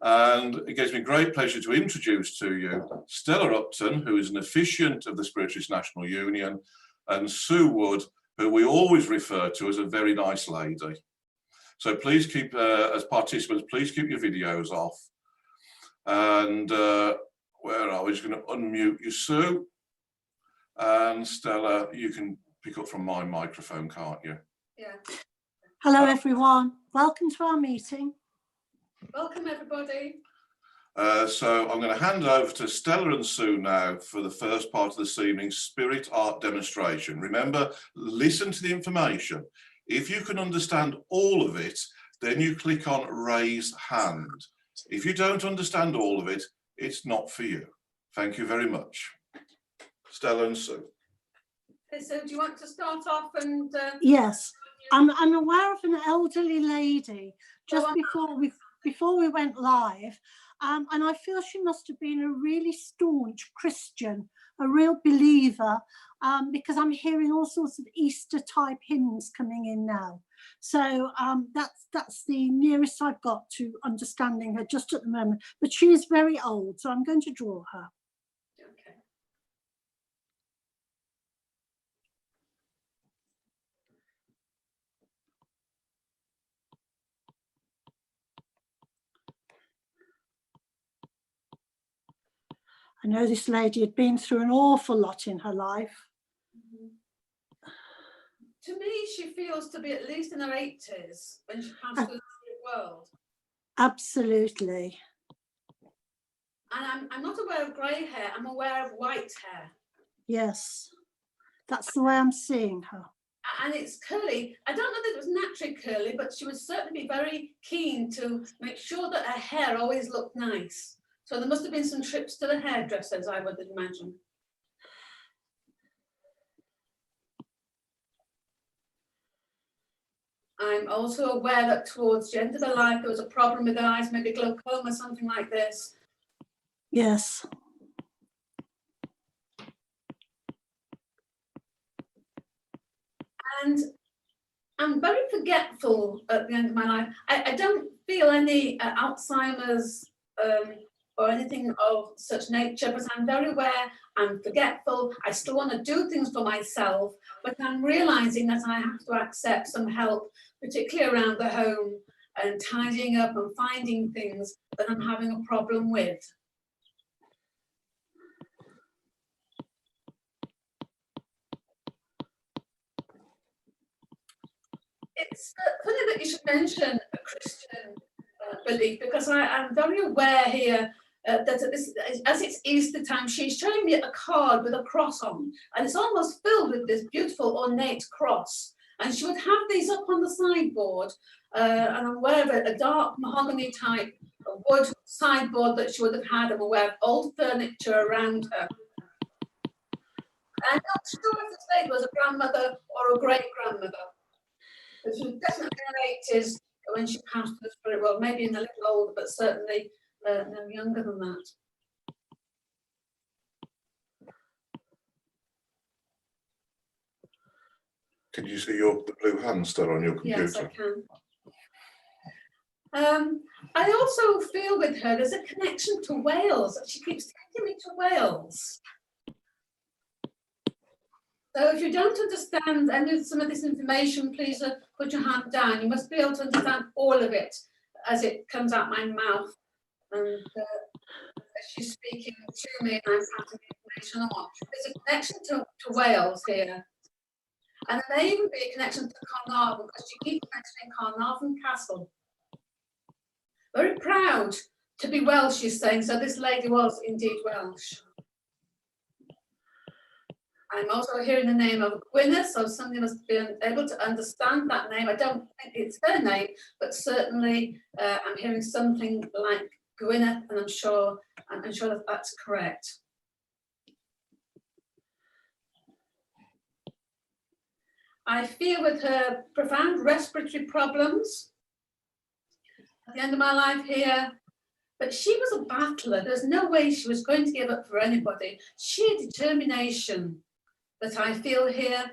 And it gives me great pleasure to introduce to you Stella Upton, who is an officiant of the Spiritualist National Union, and Sue Wood, who we always refer to as a very nice lady. So please keep, as participants, please keep your videos off. And where are we? Just going to unmute you, Sue. And Stella, you can pick up from my microphone, can't you? Yeah. Hello, everyone. Welcome to our meeting. Welcome, everybody. So I'm going to hand over to Stella and Sue now for the first part of this evening's spirit art demonstration. Remember, listen to the information. If you can understand all of it, then you click on raise hand. If you don't understand all of it, it's not for you. Thank you very much. Stella and Sue. Okay, so do you want to start off and... Yes, I'm aware of an elderly lady just before we went live, and I feel she must have been a really staunch Christian, a real believer, because I'm hearing all sorts of Easter type hymns coming in now. So that's the nearest I've got to understanding her just at the moment. But she is very old, so I'm going to draw her. Okay. I know this lady had been through an awful lot in her life. To me, she feels to be at least in her 80s when she passed through the spirit world. Absolutely. And I'm not aware of grey hair, I'm aware of white hair. Yes, that's the way I'm seeing her. And it's curly. I don't know that it was naturally curly, but she would certainly be very keen to make sure that her hair always looked nice. So there must have been some trips to the hairdressers, I would imagine. I'm also aware that towards the end of her life, there was a problem with her eyes, maybe glaucoma, something like this. Yes. And I'm very forgetful at the end of my life. I don't feel any Alzheimer's or anything of such nature, but I'm very aware, I'm forgetful, I still want to do things for myself, but I'm realising that I have to accept some help, particularly around the home and tidying up and finding things that I'm having a problem with. It's funny that you should mention a Christian belief, because I'm very aware here that as it's Easter time, she's showing me a card with a cross on, and it's almost filled with this beautiful ornate cross. And she would have these up on the sideboard, and I'm aware of a dark mahogany type of wood sideboard that she would have had. I'm aware of old furniture around her. I'm not sure if this lady was a grandmother or a great-grandmother. But she was definitely in her 80s when she passed through the spirit world, maybe a little older, but certainly no younger than that. Can you see the blue hand still on your computer? Yes, I can. I also feel with her, there's a connection to Wales. She keeps taking me to Wales. So if you don't understand any of some of this information, please put your hand down. You must be able to understand all of it as it comes out my mouth. And as she's speaking to me and I'm passing the information on. There's a connection to Wales here. And there may even be a connection to Carnarvon, because she keeps mentioning Carnarvon Castle. Very proud to be Welsh, she's saying, so this lady was indeed Welsh. I'm also hearing the name of Gwyneth, so somebody must be able to understand that name. I don't think it's her name, but certainly I'm hearing something like Gwyneth, and I'm sure that that's correct. I feel with her profound respiratory problems at the end of my life here, but she was a battler. There's no way she was going to give up for anybody. Sheer determination that I feel here.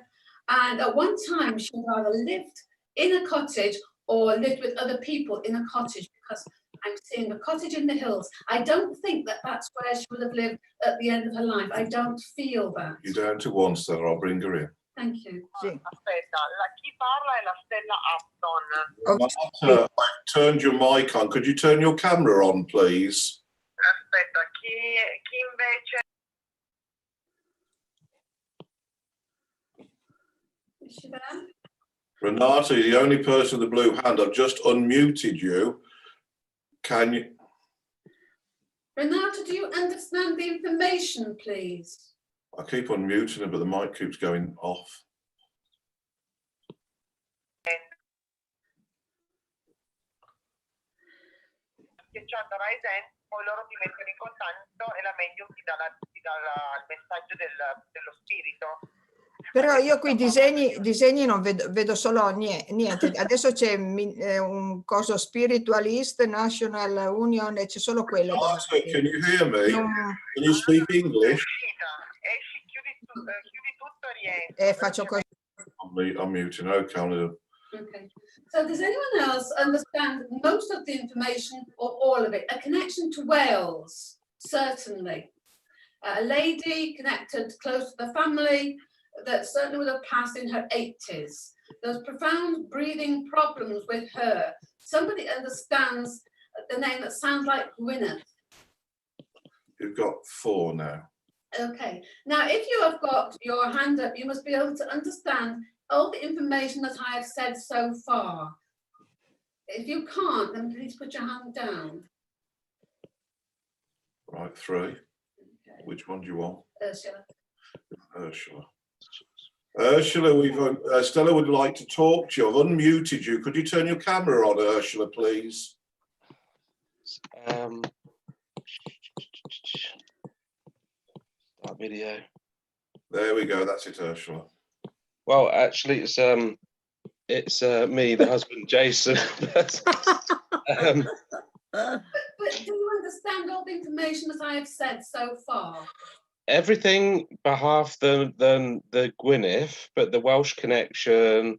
And at one time, she would either lived in a cottage or lived with other people in a cottage, because I'm seeing a cottage in the hills. I don't think that that's where she would have lived at the end of her life. I don't feel that. You're down to one, Stella. I'll bring her in. Thank you. Sì. Aspetta, chi parla è la Stella Upton. Marta, I've turned your mic on. Could you turn your camera on, please? Aspetta, chi invece? Is she there? Renata, you're the only person with the blue hand. I've just unmuted you. Can you? Renata, do you understand the information, please? I keep unmuting her, but the mic keeps going off. Che c'è da Ryzen, poi loro ti mettono in contatto e la medium ti dà il messaggio dello spirito. Però io qui disegni non vedo solo niente. Adesso c'è un coso spiritualist, National Union e c'è solo quello. Marta, can you hear me? Can you speak English? Esci, chiudi tutto e rientri. Faccio così. I'm muting. Okay. Okay. So does anyone else understand most of the information or all of it? A connection to Wales, certainly. A lady connected close to the family that certainly would have passed in her 80s. There's profound breathing problems with her. Somebody understands the name that sounds like Gwyneth. You've got 4 now. Okay. Now, if you have got your hand up, you must be able to understand all the information that I have said so far. If you can't, then please put your hand down. Right, 3. Okay. Which one do you want? Ursula. Ursula. Ursula, Stella would like to talk to you. I've unmuted you. Could you turn your camera on, Ursula, please? Start video. There we go. That's it, Ursula. Well, actually, it's me, the husband, Jason. But do you understand all the information that I have said so far? everything behalf the Gwyneth, but the Welsh connection,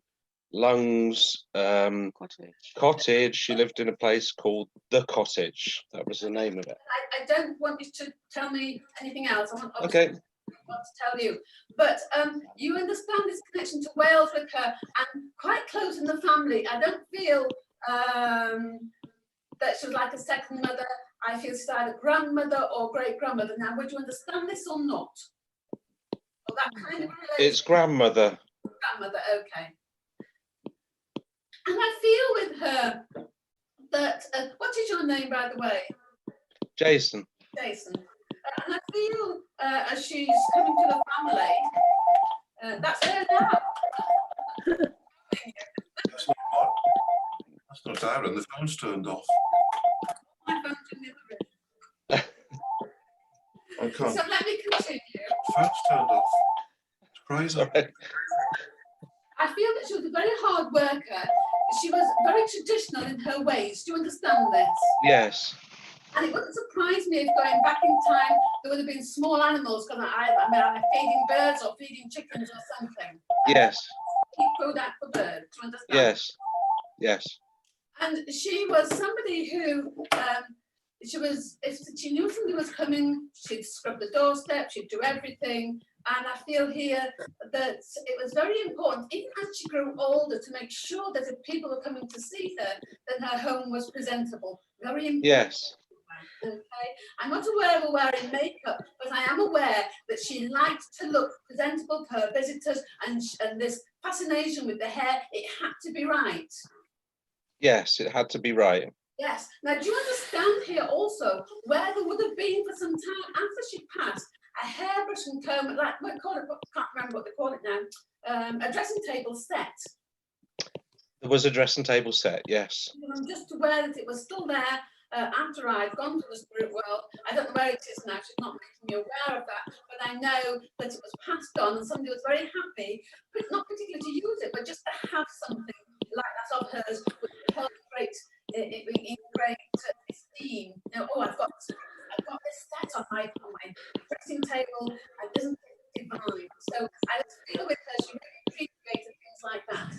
lungs, cottage. She lived in a place called The Cottage. That was the name of it. I don't want you to tell me anything else. I want, Okay. want to tell you. But you understand this connection to Wales with her and quite close in the family. I don't feel that she was like a second mother. I feel she's either grandmother or great grandmother. Now, would you understand this or not? Or that kind of relation? It's grandmother. Grandmother, okay. And I feel with her that, what is your name, by the way? Jason. Jason. And I feel as she's coming to the family, that's her now. That's not Aaron, the phone's turned off. My phone's in the other room. I can't. So let me continue. The phone's turned off. It's crazy. Sorry. I feel that she was a very hard worker. She was very traditional in her ways. Do you understand this? Yes. And it wouldn't surprise me if going back in time, there would have been small animals, because I mean, I'm feeding birds or feeding chickens or something. Yes. Keep food out for birds, do you understand? Yes. Yes. And she was somebody who, she was, if she knew somebody was coming, she'd scrub the doorstep, she'd do everything. And I feel here that it was very important, even as she grew older, to make sure that if people were coming to see her, then her home was presentable. Very important. Yes. Okay, I'm not aware of her wearing makeup, but I am aware that she liked to look presentable to her visitors, and this fascination with the hair, it had to be right. Yes, it had to be right. Yes. Now, do you understand here also where there would have been for some time after she passed a hairbrush and comb, like we call it, I can't remember what they call it now, a dressing table set. There was a dressing table set, yes. I'm just aware that it was still there after I'd gone to the spirit world. I don't know where it is now, she's not making me aware of that, but I know that it was passed on and somebody was very happy, but not particularly to use it, but just to have something like that of hers, which held great, in great esteem. You know, oh, I've got this set on my dressing table, and isn't it divine? So I just feel with her, she really appreciated things like that.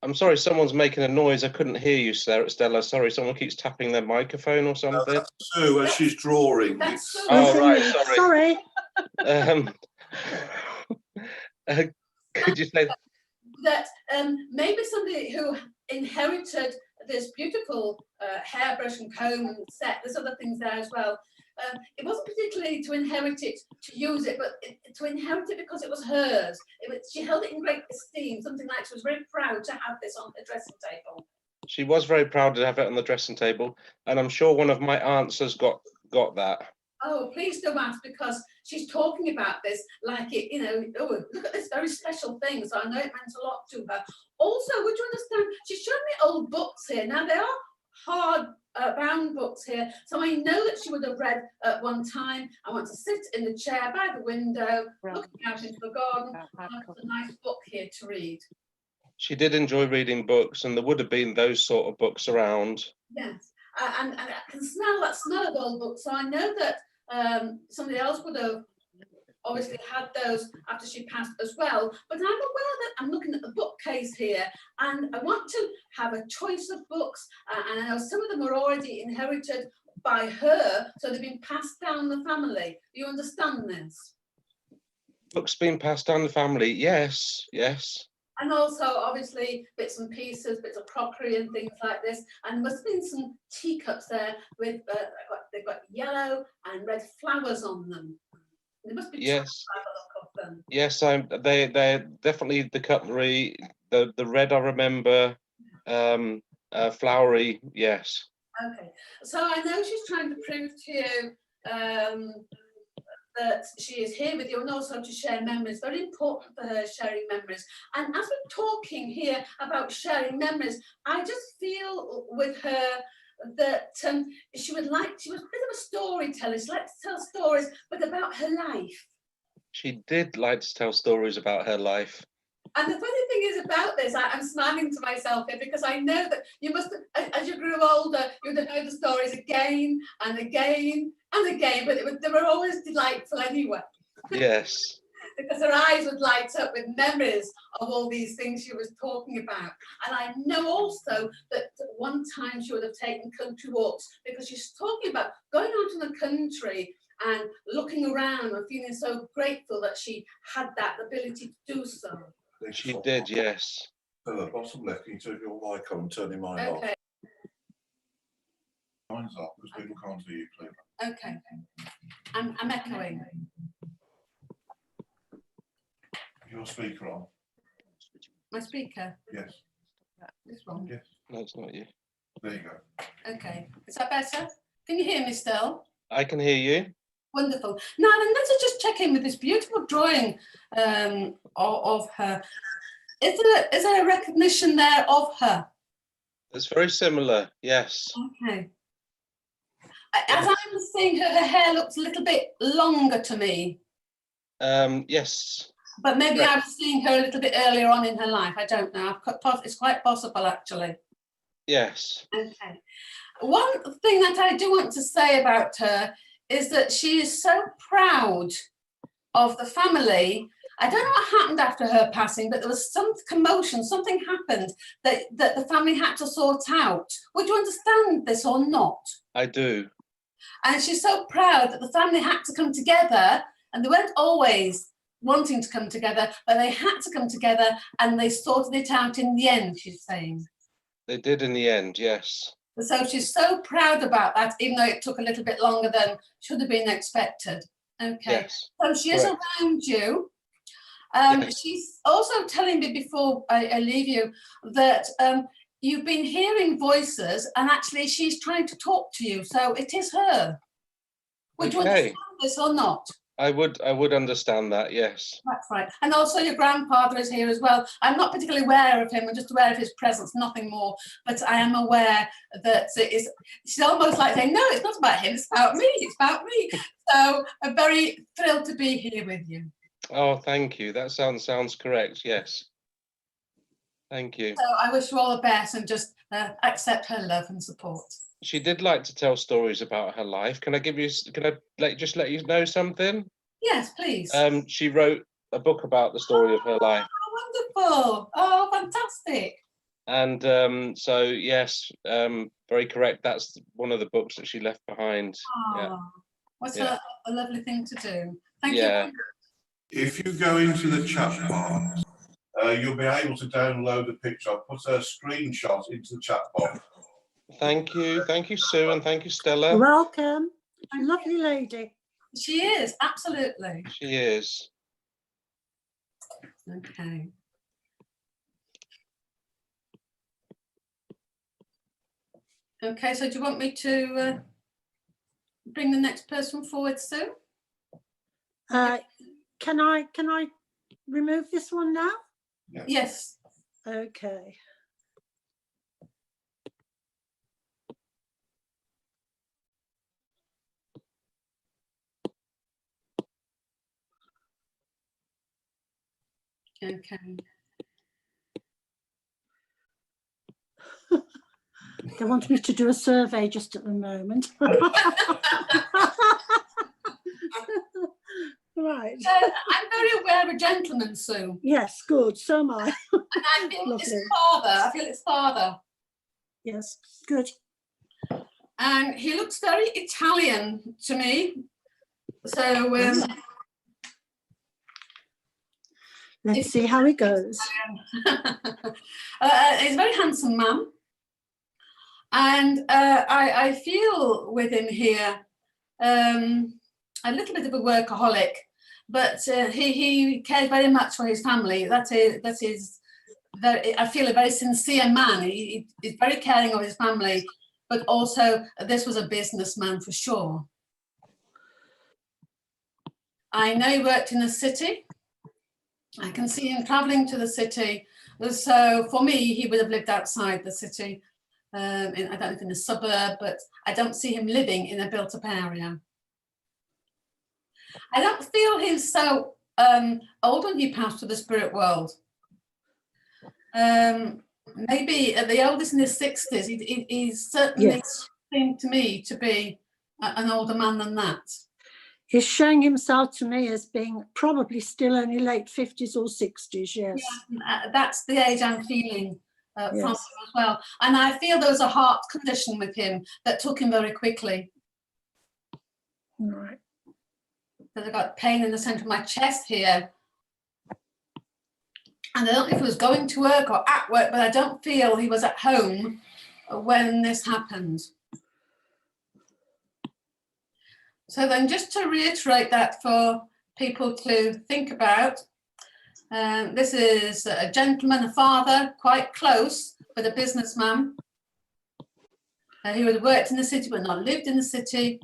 I'm sorry, someone's making a noise. I couldn't hear you, Stella. Sorry, someone keeps tapping their microphone or No, something. that's Sue as she's drawing. That's It's- Sue. Oh, Wasn't right, me. sorry. Sorry. Could you say? That maybe somebody who inherited this beautiful hairbrush and comb and set, there's other things there as well. It wasn't particularly to inherit it, to use it, but to inherit it because it was hers. She held it in great esteem, something like she was very proud to have this on the dressing table. She was very proud to have it on the dressing table, and I'm sure one of my aunts has got that. Oh, please don't ask, because she's talking about this like it, you know, oh, look at this very special thing. So I know it meant a lot to her. Also, would you understand, she's shown me old books here. Now, they are hard bound books here. So I know that she would have read at one time. I want to sit in the chair by the window, looking out into the garden. And I've got a nice book here to read. She did enjoy reading books, and there would have been those sort of books around. Yes, and I can smell that smell of old books. So I know that somebody else would have obviously had those after she passed as well. But I'm aware that I'm looking at the bookcase here, and I want to have a choice of books, and I know some of them are already inherited by her, so they've been passed down the family. Do you understand this? Books being passed down the family, yes, yes. And also, obviously, bits and pieces, bits of crockery and things like this. And there must have been some teacups there with, they've got yellow and red flowers on them. There must be Yes. by the look of them. Yes, they're definitely the cutlery. The red I remember, flowery, yes. Okay, so I know she's trying to prove to you that she is here with you, and also to share memories. Very important for her, sharing memories. And as we're talking here about sharing memories, I just feel with her that she was a bit of a storyteller. She liked to tell stories, but about her life. She did like to tell stories about her life. And the funny thing is about this, I'm smiling to myself here, because I know that you must have, as you grew older, you would have heard the stories again and again and again, but they were always delightful anyway. Yes. Because her eyes would light up with memories of all these things she was talking about. And I know also that at one time she would have taken country walks, because she's talking about going out in the country and looking around and feeling so grateful that she had that ability to do so. She did, yes. Bottom left, can you turn your mic on, turning mine off? Okay, Mine's off because people can't hear you clearly. okay. I'm echoing. Your speaker on? My speaker, Yes. this one. Yes. No, it's not you. There you go. Okay, is that better? Can you hear me still? I can hear you. Wonderful. Now then, let's just check in with this beautiful drawing of her. Is there a recognition there of her? It's very similar, yes. Okay. As I'm seeing her, her hair looks a little bit longer to me, Yes. but maybe Right. I was seeing her a little bit earlier on in her life. I don't know. It's quite possible, actually. Yes. Okay. One thing that I do want to say about her is that she is so proud of the family. I don't know what happened after her passing, but there was some commotion, something happened that the family had to sort out. Would you understand this or not? I do. And she's so proud that the family had to come together, and they weren't always wanting to come together, but they had to come together and they sorted it out in the end, she's saying. They did in the end, yes. So she's so proud about that, even though it took a little bit longer than should have been expected. Okay, Yes. so she is correct. around you. Yes. She's also telling me before I leave you that you've been hearing voices, and actually she's trying to talk to you. So it is her. Would you Okay. understand this or not? I would understand that, yes. That's right. And also your grandfather is here as well. I'm not particularly aware of him, I'm just aware of his presence, nothing more. But I am aware that she's almost like saying, no, it's not about him, it's about me, it's about me. So I'm very thrilled to be here with you. Oh, thank you. That sounds correct, yes. Thank you. So I wish you all the best, and just accept her love and support. She did like to tell stories about her life. Can I just let you know something? Yes, please. She wrote a book about the story of her life. Oh, wonderful. Oh, fantastic. And so yes, very correct. That's one of the books that she left behind. Yeah. Oh, what Yeah. a lovely thing to do. Thank Yeah. you. If you go into the chat box, you'll be able to download the picture. I'll put a screenshot into the chat box. Thank you, Sue, and thank you, You're Stella. welcome. A lovely lady. She is, absolutely. She is. Okay. Okay, so do you want me to bring the next person forward, Sue? Can I remove this one now? Yeah. Yes. Okay. Okay. They want me to do a survey just at the moment. Right. I'm very aware of a gentleman, Sue. Yes, good. So am I. And I feel it's Lovely. father. I feel it's father. Yes, good. And he looks very Italian to me. So Let's see how it goes. he's a very handsome man. And I feel with him here a little bit of a workaholic, but he cares very much for his family. That is very, I feel, a very sincere man. He's very caring of his family, but also this was a businessman for sure. I know he worked in the city. I can see him traveling to the city. So for me, he would have lived outside the city. I don't know if in a suburb, but I don't see him living in a built-up area. I don't feel he's so old when he passed to the spirit world. Maybe the oldest in his 60s. He's certainly seemed to me to be an older man than that. He's showing himself to me as being probably still only late 50s or 60s, yes. Yeah, that's the age I'm feeling from him Yes. as well. And I feel there was a heart condition with him that took him very quickly. Right. Because I got pain in the centre of my chest here. And I don't know if he was going to work or at work, but I don't feel he was at home when this happened. So then, just to reiterate that for people to think about, this is a gentleman, a father, quite close, but a businessman. He would have worked in the city but not lived in the city.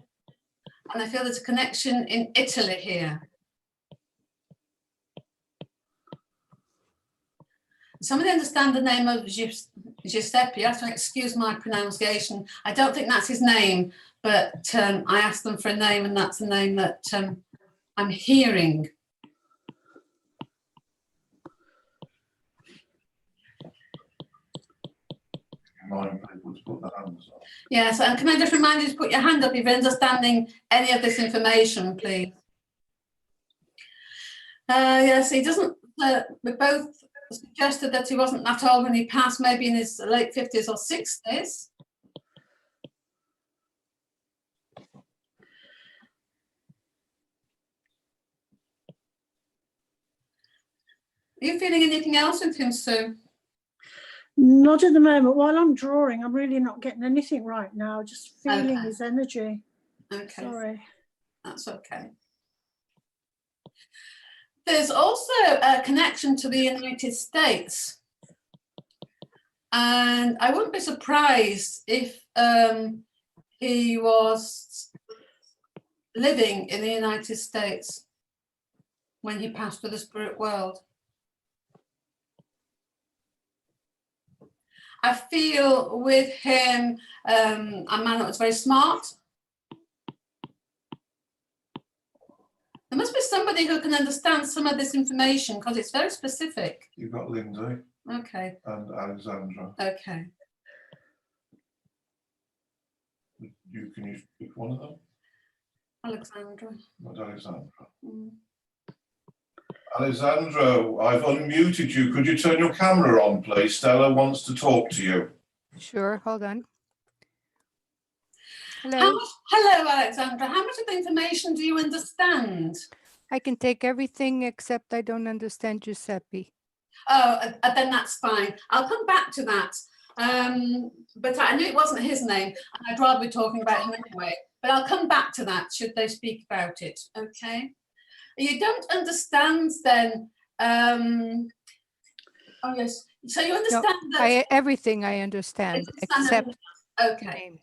And I feel there's a connection in Italy here. Somebody understand the name of Giuseppe? I have to excuse my pronunciation. I don't think that's his name, but I asked them for a name, and that's the name that I'm hearing. Yes, and can I just remind you to put your hand up if you're understanding any of this information, please? Yes, he doesn't, we both suggested that he wasn't that old when he passed, maybe in his late 50s or 60s. Are you feeling anything else with him, Sue? Not at the moment. While I'm drawing, I'm really not getting anything right now, just feeling Okay. his energy. Okay. Sorry. That's okay. There's also a connection to the United States. And I wouldn't be surprised if he was living in the United States when he passed to the spirit world. I feel with him a man that was very smart. There must be somebody who can understand some of this information because it's very specific. You've got Lindsay. Okay. And Alexandra. Okay. Can you pick one of them? Alexandra. Not Alexandra. Mm. Alessandro, I've unmuted you. Could you turn your camera on, please? Stella wants to talk to you. Sure, hold on. How Hello, much, hello, Alexandra. How much of the information do you understand? I can take everything except I don't understand Giuseppe. Oh, then that's fine. I'll come back to that. But I knew it wasn't his name, and I'd rather be talking about him anyway. But I'll come back to that should they speak about it. Okay. You don't understand then. Oh yes. So you understand that. Everything I understand except Okay. name.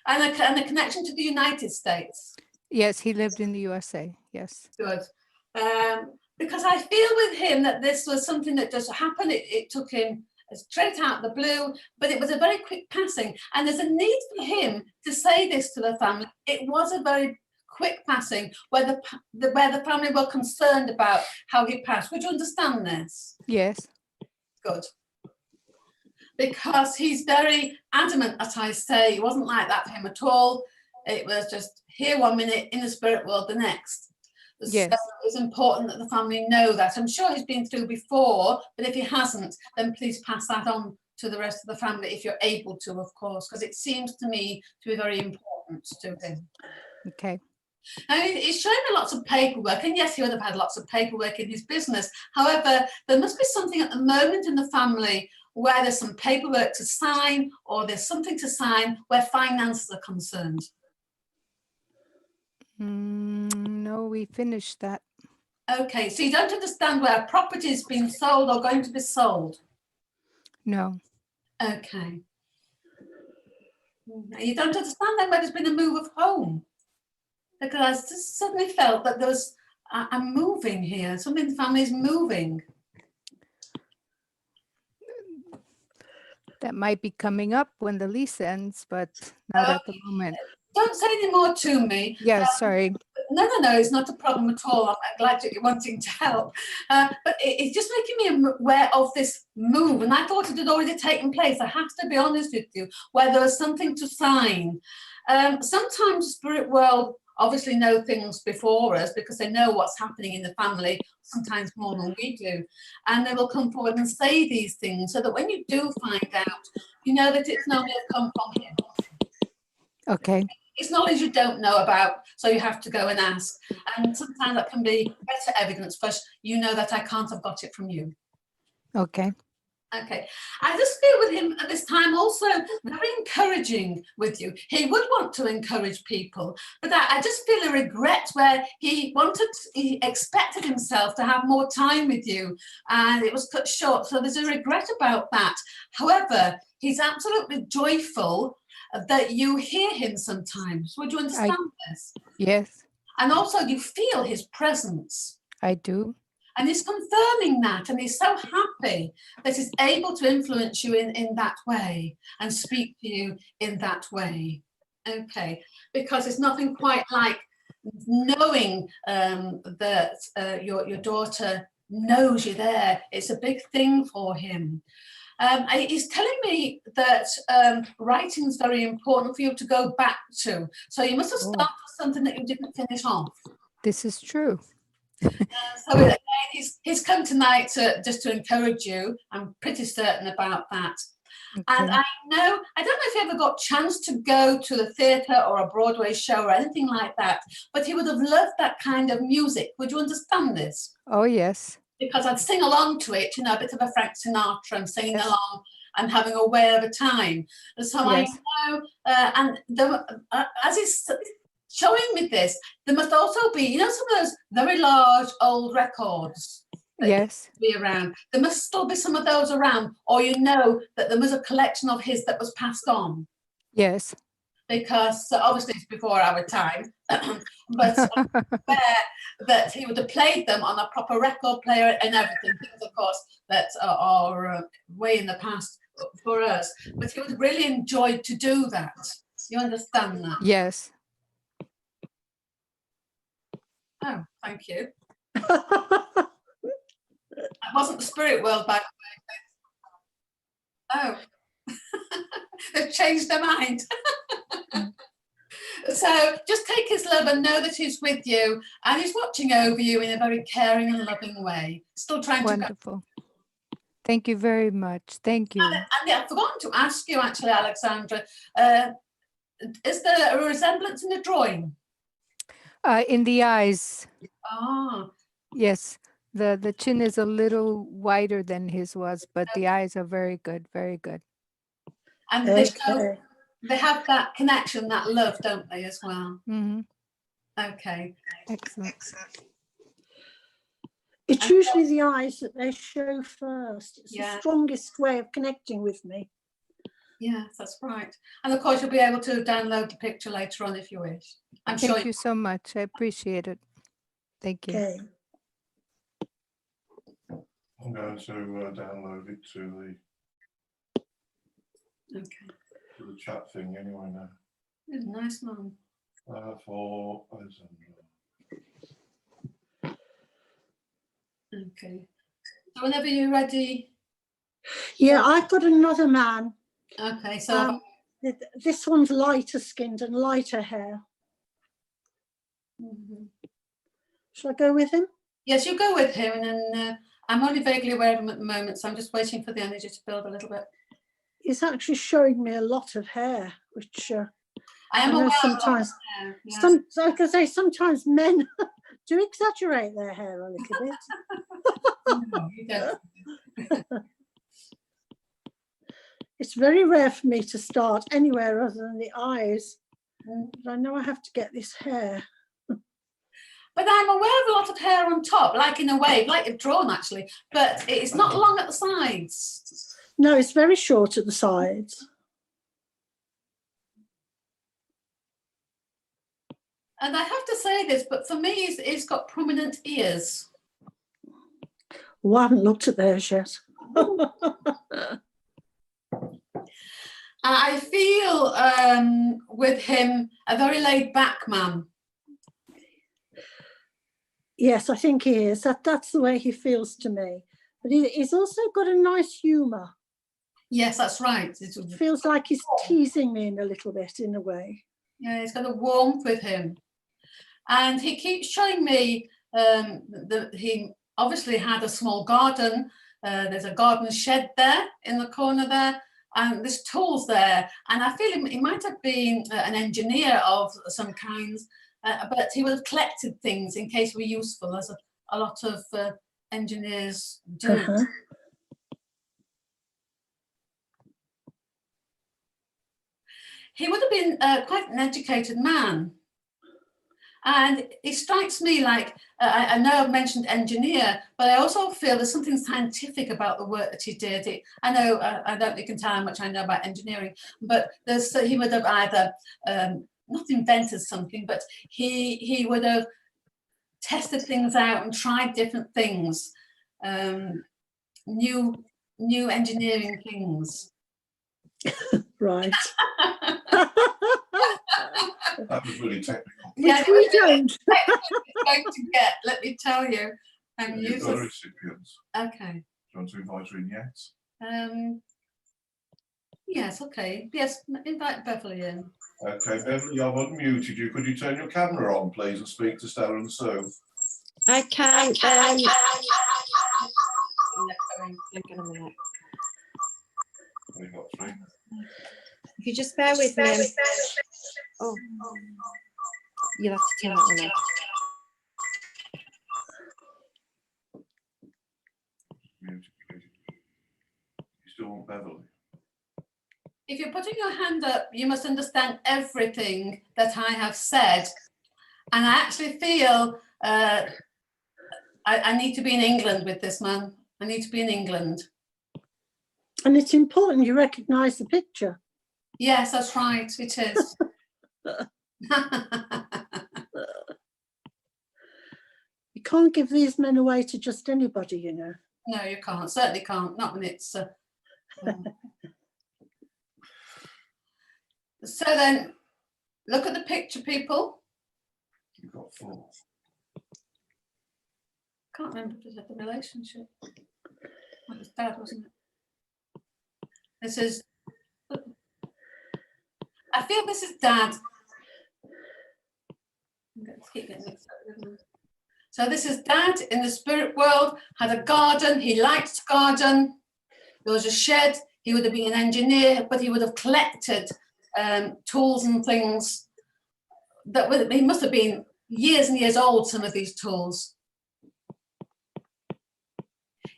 And the connection to the United States. Yes, he lived in the USA. Yes. Good. Because I feel with him that this was something that just happened. It took him straight out of the blue, but it was a very quick passing. And there's a need for him to say this to the family. It was a very quick passing where the family were concerned about how he passed. Would you understand this? Yes. Good. Because he's very adamant, as I say. It wasn't like that for him at all. It was just here 1 minute, in the spirit world the next. Yes. So it's important that the family know that. I'm sure he's been through before, but if he hasn't, then please pass that on to the rest of the family if you're able to, of course, because it seems to me to be very important to him. Okay. I mean, he's showing me lots of paperwork, and yes, he would have had lots of paperwork in his business. However, there must be something at the moment in the family where there's some paperwork to sign, or there's something to sign where finances are concerned. No, we finished that. Okay, so you don't understand where a property is being sold or going to be sold? No. Okay. You don't understand then where there's been a move of home? Because I just suddenly felt that there was, I'm moving here, something in the family is moving. That might be coming up when the lease ends, but not at the moment. Don't say any more to me. Yeah, sorry. No, it's not a problem at all. I'm glad that you're wanting to help. But it's just making me aware of this move. And I thought it had already taken place. I have to be honest with you, where there was something to sign. Sometimes the spirit world obviously know things before us because they know what's happening in the family, sometimes more than we do. And they will come forward and say these things so that when you do find out, you know that it's not going to come from him. Okay. It's knowledge you don't know about, so you have to go and ask. And sometimes that can be better evidence, but you know that I can't have got it from you. Okay. Okay. I just feel with him at this time also very encouraging with you. He would want to encourage people, but I just feel a regret where he expected himself to have more time with you and it was cut short. So there's a regret about that. However, he's absolutely joyful that you hear him sometimes. Would you understand this? Yes. And also you feel his presence. I do. And he's confirming that, and he's so happy that he's able to influence you in that way and speak to you in that way. Okay, because it's nothing quite like knowing that your daughter knows you're there. It's a big thing for him. He's telling me that writing is very important for you to go back to. So you must have started something that you didn't finish off. This is true. So again, he's come tonight just to encourage you. I'm pretty certain about that. Okay. And I don't know if he ever got a chance to go to the theatre or a Broadway show or anything like that, but he would have loved that kind of music. Would you understand this? Oh, yes. Because I'd sing along to it, you know, a bit of a Frank Sinatra and singing along and having a whale of a time. And so I know, and as he's showing me this, there must also be, you know, some of those very large old records. Yes. Be around. There must still be some of those around, or you know that there was a collection of his that was passed on. Yes. Because obviously it's before our time, but that he would have played them on a proper record player and everything, things of course that are way in the past for us. But he would have really enjoyed to do that. You understand that? Yes. Oh, thank you. That wasn't the spirit world, by the way. Oh, they've changed their mind. So just take his love and know that he's with you and he's watching over you in a very caring and loving way. Still trying to. Wonderful. Thank you very much. Thank you. And I've forgotten to ask you actually, Alexandra, is there a resemblance in the drawing? In the eyes, Ah, yes. The chin is a little wider than his was, but the eyes are very good, very good. and Okay. they have that connection, that love, don't they, as well? Hmm. Okay. Excellent. It's usually the eyes that they show first. It's Yeah. the strongest way of connecting with me. Yes, that's right. And of course, you'll be able to download the picture later on if you wish. I'm sure Thank you so much. I appreciate it. Thank you. Okay. I'm going to download it to Okay. the chat thing anyway now. It's a nice one. For Okay. So whenever you're ready. Yeah, I've got another man. Okay, so This one's lighter skinned and lighter hair. Mhm. Shall I go with him? Yes, you go with him, and then I'm only vaguely aware of him at the moment, so I'm just waiting for the energy to build a little bit. He's actually showing me a lot of hair, which I am know aware sometimes- of that, yeah. like I say, sometimes men do exaggerate their hair a little bit. No, you don't. It's very rare for me to start anywhere other than the eyes. Mm. But I know I have to get this hair. But I'm aware of a lot of hair on top, like in a wave, like you've drawn actually, but it's not long at the sides. No, it's very short at the sides. And I have to say this, but for me, it's got prominent ears. Oh, I haven't looked at theirs yet. I feel with him a very laid back man. Yes, I think he is. That's the way he feels to me. But he's also got a nice humour. Yes, that's right. It feels like he's teasing me in a little bit, in a way. Yeah, he's got a warmth with him. And he keeps showing me that he obviously had a small garden. There's a garden shed there in the corner there. And there's tools there. And I feel he might have been an engineer of some kind, but he would have collected things in case were useful, as a lot of engineers do. Uh-huh. He would have been quite an educated man. And it strikes me like, I know I've mentioned engineer, but I also feel there's something scientific about the work that he did. I know, I don't think you can tell how much I know about engineering, but he would have either not invented something, but he would have tested things out and tried different things, new engineering things. Right. that was really technical. Which we don't. Going to get, let me tell you. I'm You've got useless. recipients. Okay. Do you want to invite her in yet? Yes, okay. Yes, invite Beverly in. Okay, Beverly, I've unmuted you. Could you turn your camera on, please, and speak to Stella and Sue? I can't. Hang Hang on a minute. We've got three. If you just bear with me. Oh, you'll have to turn that one off. You still want Beverly? If you're putting your hand up, you must understand everything that I have said. And I actually feel I need to be in England with this man. I need to be in England. And it's important you recognise the picture. Yes, that's right. It is. You can't give these men away to just anybody, you know. No, you can't. Certainly can't. Not when it's. So then, look at the picture, people. You've got four. Can't remember if it was the relationship. That was Dad, wasn't it? This is. I feel this is Dad. Let's keep getting mixed up with them. So this is Dad in the spirit world, had a garden, he liked to garden. There was a shed, he would have been an engineer, but he would have collected tools and things that he must have been years and years old, some of these tools.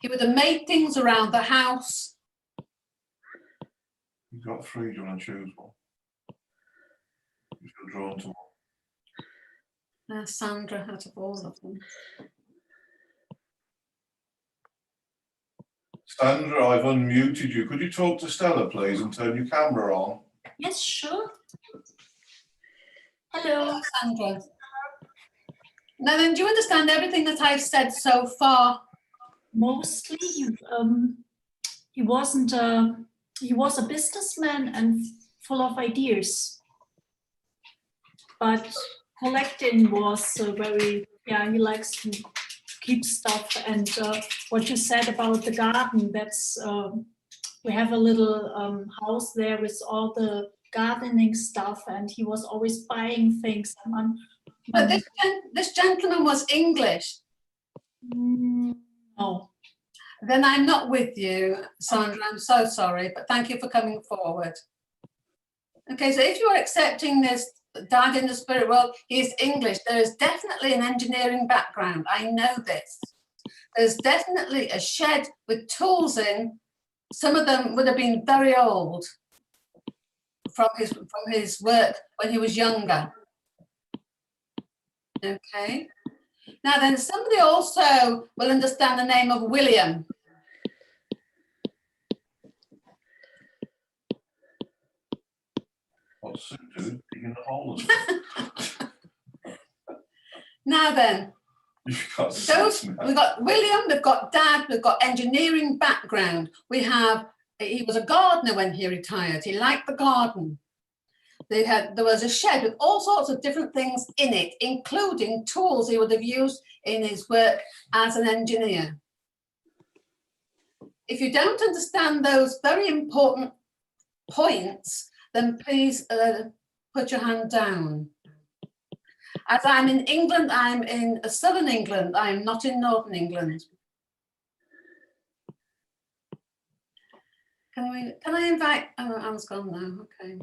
He would have made things around the house. You've got 3, do you want to choose one? You feel drawn to one. Sandra out of all of them. Sandra, I've unmuted you. Could you talk to Stella, please, and turn your camera on? Yes, sure. Hello. Sandra. Now then, do you understand everything that I've said so far? Mostly, he wasn't. He was a businessman and full of ideas, but collecting was very. Yeah, he likes to keep stuff. And what you said about the garden, that's we have a little house there with all the gardening stuff, and he was always buying things. But this gentleman was English. No. Then I'm not with you, Sandra. I'm so sorry, but thank you for coming forward. Okay, so if you're accepting this Dad in the spirit world, he's English. There is definitely an engineering background. I know this. There's definitely a shed with tools in. Some of them would have been very old from his work when he was younger. Okay. Now then, somebody also will understand the name of William. What's Sue doing? Digging the hole. Now then, You've got we've got William, we've got Dad, we've got engineering background. He was a gardener when he retired. He liked the garden. There was a shed with all sorts of different things in it, including tools he would have used in his work as an engineer. If you don't understand those very important points, then please put your hand down. As I'm in England, I'm in southern England. I'm not in northern England. Can I invite? Oh, Anne's gone now. Okay.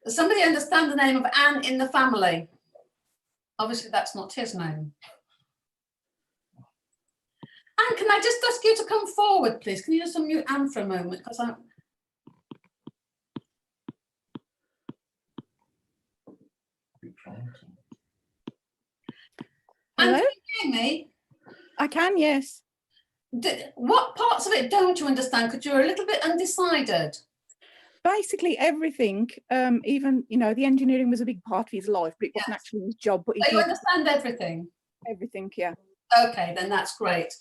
Somebody understand the name of Anne in the family? Obviously, that's not his name. Anne, can I just ask you to come forward, please? Can you just unmute Anne for a moment? Because I'm. Anne, can you hear me? I can, yes. What parts of it don't you understand? Because you're a little bit undecided. Basically everything, even, you know, the engineering was a big part of his life, but it wasn't actually his job. But you understand everything? Everything, yeah. Okay, then that's great.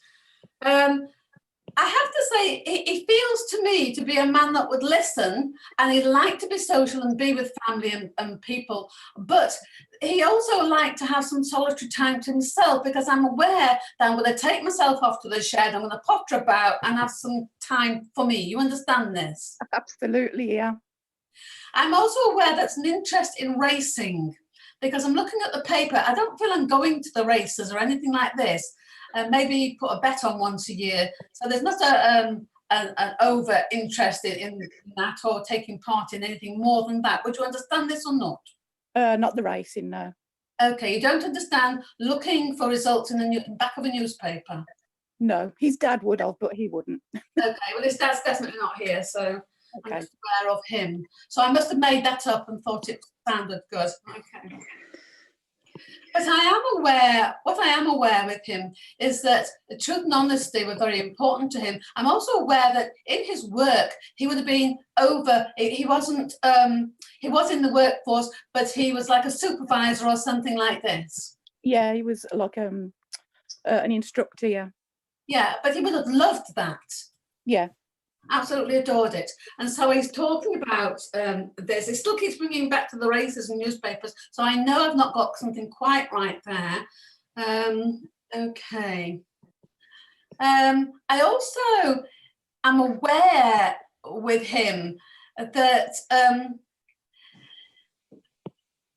I have to say, he feels to me to be a man that would listen, and he'd like to be social and be with family and people, but he also liked to have some solitary time to himself, because I'm aware that I'm going to take myself off to the shed, I'm going to potter about and have some time for me. You understand this? Absolutely, yeah. I'm also aware that's an interest in racing, because I'm looking at the paper. I don't feel I'm going to the races or anything like this. Maybe put a bet on once a year. So there's not an over interest in that or taking part in anything more than that. Would you understand this or not? Not the racing, no. Okay, you don't understand looking for results in the back of a newspaper? No, his dad would have, but he wouldn't. Okay, well his dad's definitely not here, so okay. I'm just aware of him. So I must have made that up and thought it sounded good. Okay. But I am aware, what I am aware with him is that the truth and honesty were very important to him. I'm also aware that in his work, he would have been he wasn't, he was in the workforce, but he was like a supervisor or something like this. Yeah, he was like an instructor, yeah. Yeah, but he would have loved that. Yeah. Absolutely adored it. And so he's talking about this. He still keeps bringing back to the races and newspapers. So I know I've not got something quite right there. Okay. I also am aware with him that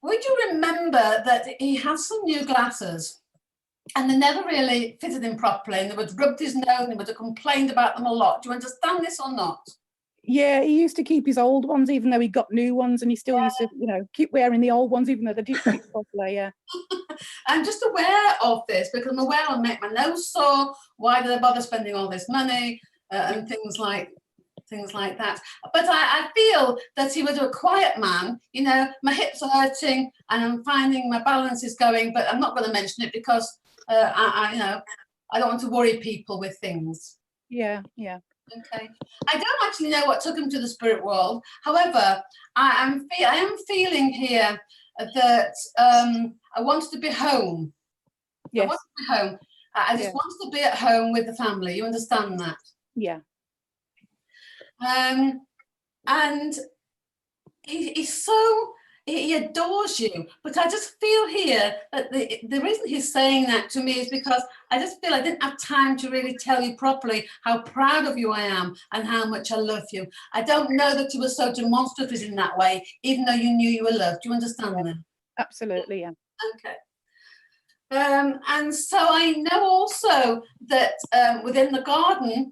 would you remember that he had some new glasses and they never really fitted him properly, and they would rubbed his nose and he would have complained about them a lot? Do you understand this or not? Yeah, he used to keep his old ones, even though he got new ones, and he still used to, you know, keep wearing the old ones, even though they didn't fit properly. Yeah. I'm just aware of this because I'm aware I'll make my nose sore. Why do they bother spending all this money and things like that? But I feel that he was a quiet man. You know, my hips are hurting and I'm finding my balance is going, but I'm not going to mention it because you know, I don't want to worry people with things. Yeah, yeah. Okay. I don't actually know what took him to the spirit world. However, I am feeling here that I wanted to be home. Yes. I want to be home. I just wanted to be at home with the family. You understand that? Yeah. And he adores you. But I just feel here that the reason he's saying that to me is because I just feel I didn't have time to really tell you properly how proud of you I am and how much I love you. I don't know that you were so demonstrative in that way, even though you knew you were loved. Do you understand that? Absolutely, yeah. Okay. And so I know also that within the garden,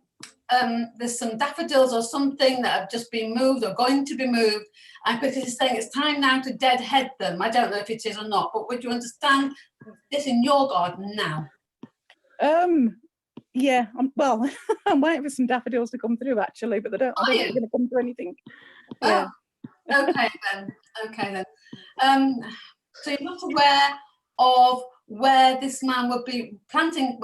there's some daffodils or something that have just been moved or going to be moved. And because he's saying it's time now to deadhead them. I don't know if it is or not, but would you understand this in your garden now? Yeah, well, I'm waiting for some daffodils to come through actually, but I don't think they're going to come through anything. Yeah. Oh, okay then. Okay then. So you're not aware of where this man would be planting,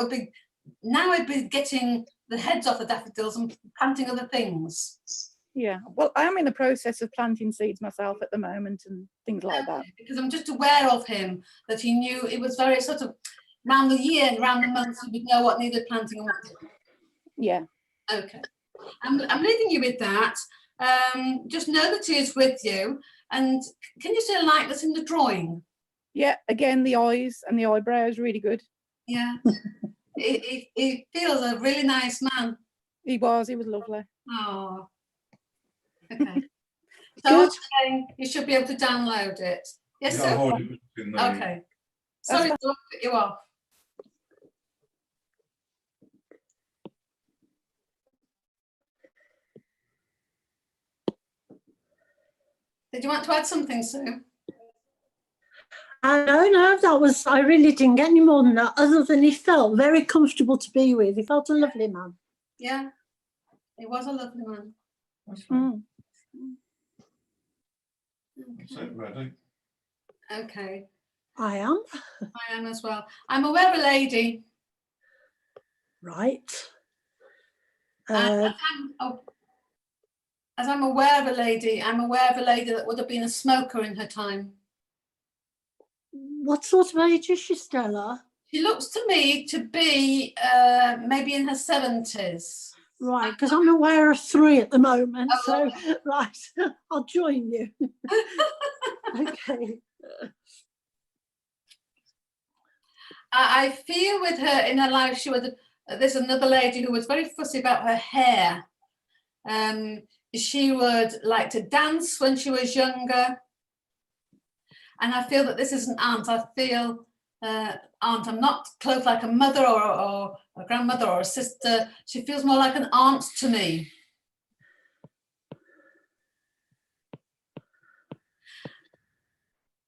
now he'd be getting the heads off the daffodils and planting other things. Yeah, well, I am in the process of planting seeds myself at the moment and things like that. Because I'm just aware of him, that he knew it was very sort of around the year and around the months he would know what needed planting and what didn't. Yeah. Okay. I'm leaving you with that. Just know that he is with you. And can you see a likeness in the drawing? Yeah, again, the eyes and the eyebrows really good. Yeah. he feels a really nice man. He was lovely. Oh. Okay. So okay, you should be able to download it. Yes, sir. Okay. Sorry to cut you off. Did you want to add something, Sue? No, that was, I really didn't get any more than that, other than he felt very comfortable to be with. He felt a lovely man. Yeah, he was a lovely man. That's right. Ready? Okay. I am. I am as well. I'm aware of a lady. Right. As I'm aware of a lady, I'm aware of a lady that would have been a smoker in her time. What sort of age is she, Stella? She looks to me to be maybe in her 70s. Right, because I'm aware of 3 at the moment. So, right, I'll join you. Okay. I feel with her in her life, she would. There's another lady who was very fussy about her hair. She would like to dance when she was younger. And I feel that this is an aunt. I feel aunt. I'm not close like a mother or a grandmother or a sister. She feels more like an aunt to me.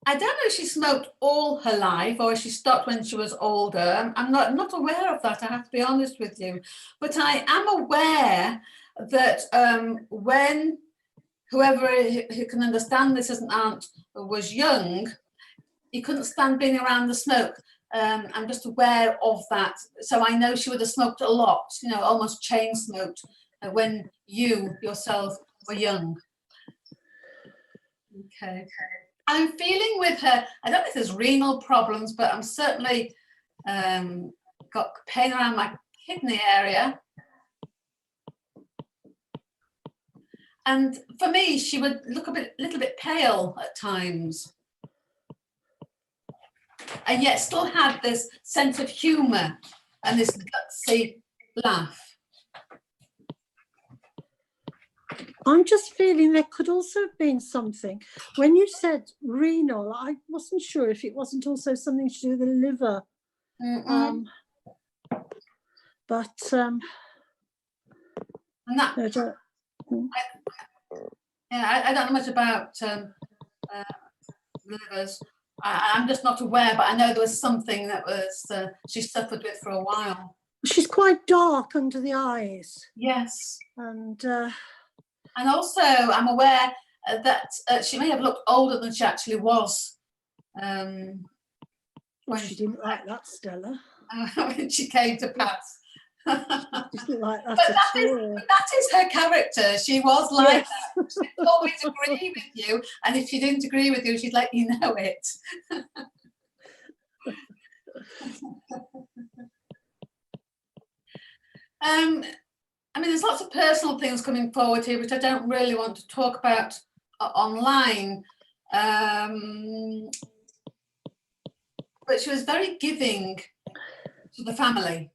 I don't know if she smoked all her life or if she stopped when she was older. I'm not aware of that, I have to be honest with you. But I am aware that when whoever who can understand this as an aunt was young, he couldn't stand being around the smoke. I'm just aware of that. So I know she would have smoked a lot, you know, almost chain smoked when you yourself were young. Okay. I'm feeling with her, I don't know if there's renal problems, but I'm certainly got pain around my kidney area. And for me, she would look a little bit pale at times. And yet still have this sense of humour and this gutsy laugh. I'm just feeling there could also have been something. When you said renal, I wasn't sure if it wasn't also something to do with the liver. And that, I don't know much about livers. I'm just not aware, but I know there was something that was she suffered with for a while. She's quite dark under the eyes. Yes. And also I'm aware that she may have looked older than she actually was. When she didn't like that, Stella. When she came to pass. She didn't like that at all. That is her character. She was like that. She'd always agree with you, and if she didn't agree with you, she'd let you know it. I mean, there's lots of personal things coming forward here, which I don't really want to talk about online. But she was very giving to the family.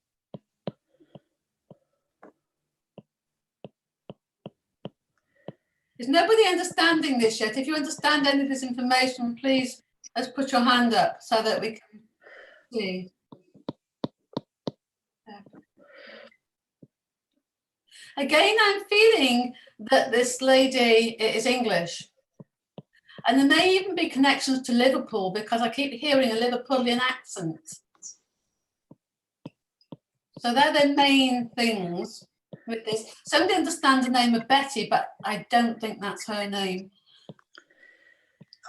Is nobody understanding this yet? If you understand any of this information, please let's put your hand up so that we can see. Again, I'm feeling that this lady is English. And there may even be connections to Liverpool because I keep hearing a Liverpoolian accent. So they're the main things with this. Somebody understands the name of Betty, but I don't think that's her name.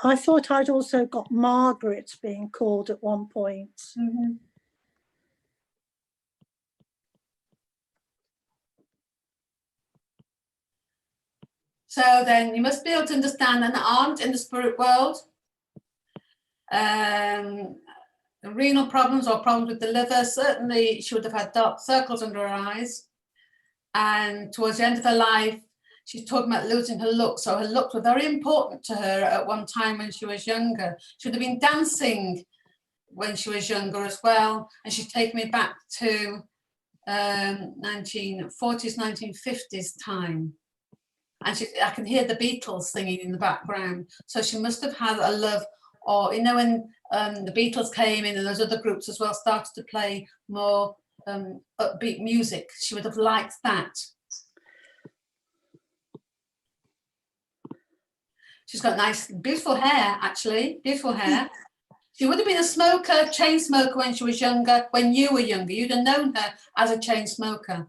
I thought I'd also got Margaret being called at one point. Mm-hmm. So then you must be able to understand an aunt in the spirit world. Renal problems or problems with the liver. Certainly she would have had dark circles under her eyes. And towards the end of her life, she's talking about losing her looks. So her looks were very important to her at one time when she was younger. She would have been dancing when she was younger as well. And she's taken me back to 1940s, 1950s time. And I can hear the Beatles singing in the background. So she must have had a love, or, you know, when the Beatles came in and those other groups as well started to play more upbeat music, she would have liked that. She's got nice, beautiful hair, actually, beautiful hair. She would have been a smoker, chain smoker when she was younger, when you were younger. You'd have known her as a chain smoker.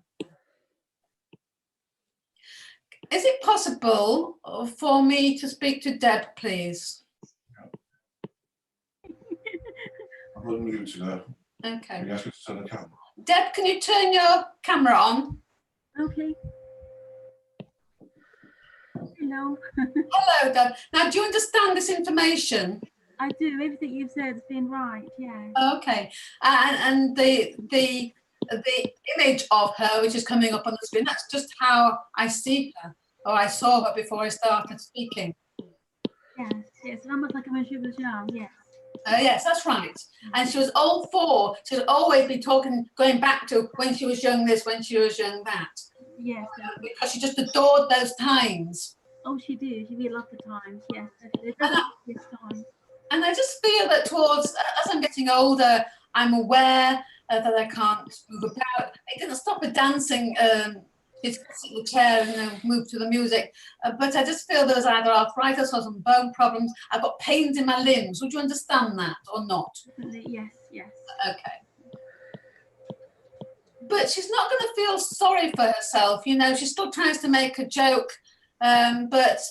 Is it possible for me to speak to Deb, please? I'm unmuted her. Okay. You ask her to turn the camera. Deb, can you turn your camera on? Okay. Hello. Hello, Deb. Now, do you understand this information? I do. Everything you've said has been right. Yeah. Okay. And the image of her, which is coming up on the screen, that's just how I see her, or I saw her before I started speaking. Yes. Yes. Almost like when she was young. Yes. Yes, that's right. And she was all for, she would always be talking, going back to when she was young this, when she was young that. Yes. Because she just adored those times. Oh, she did. She did lots of times. Yes. And I just feel that towards, as I'm getting older, I'm aware that I can't move about. It didn't stop her dancing. She'd sit in the chair and move to the music. But I just feel there was either arthritis or some bone problems. I've got pains in my limbs. Would you understand that or not? Yes, yes. Okay. But she's not going to feel sorry for herself. You know, she still tries to make a joke. But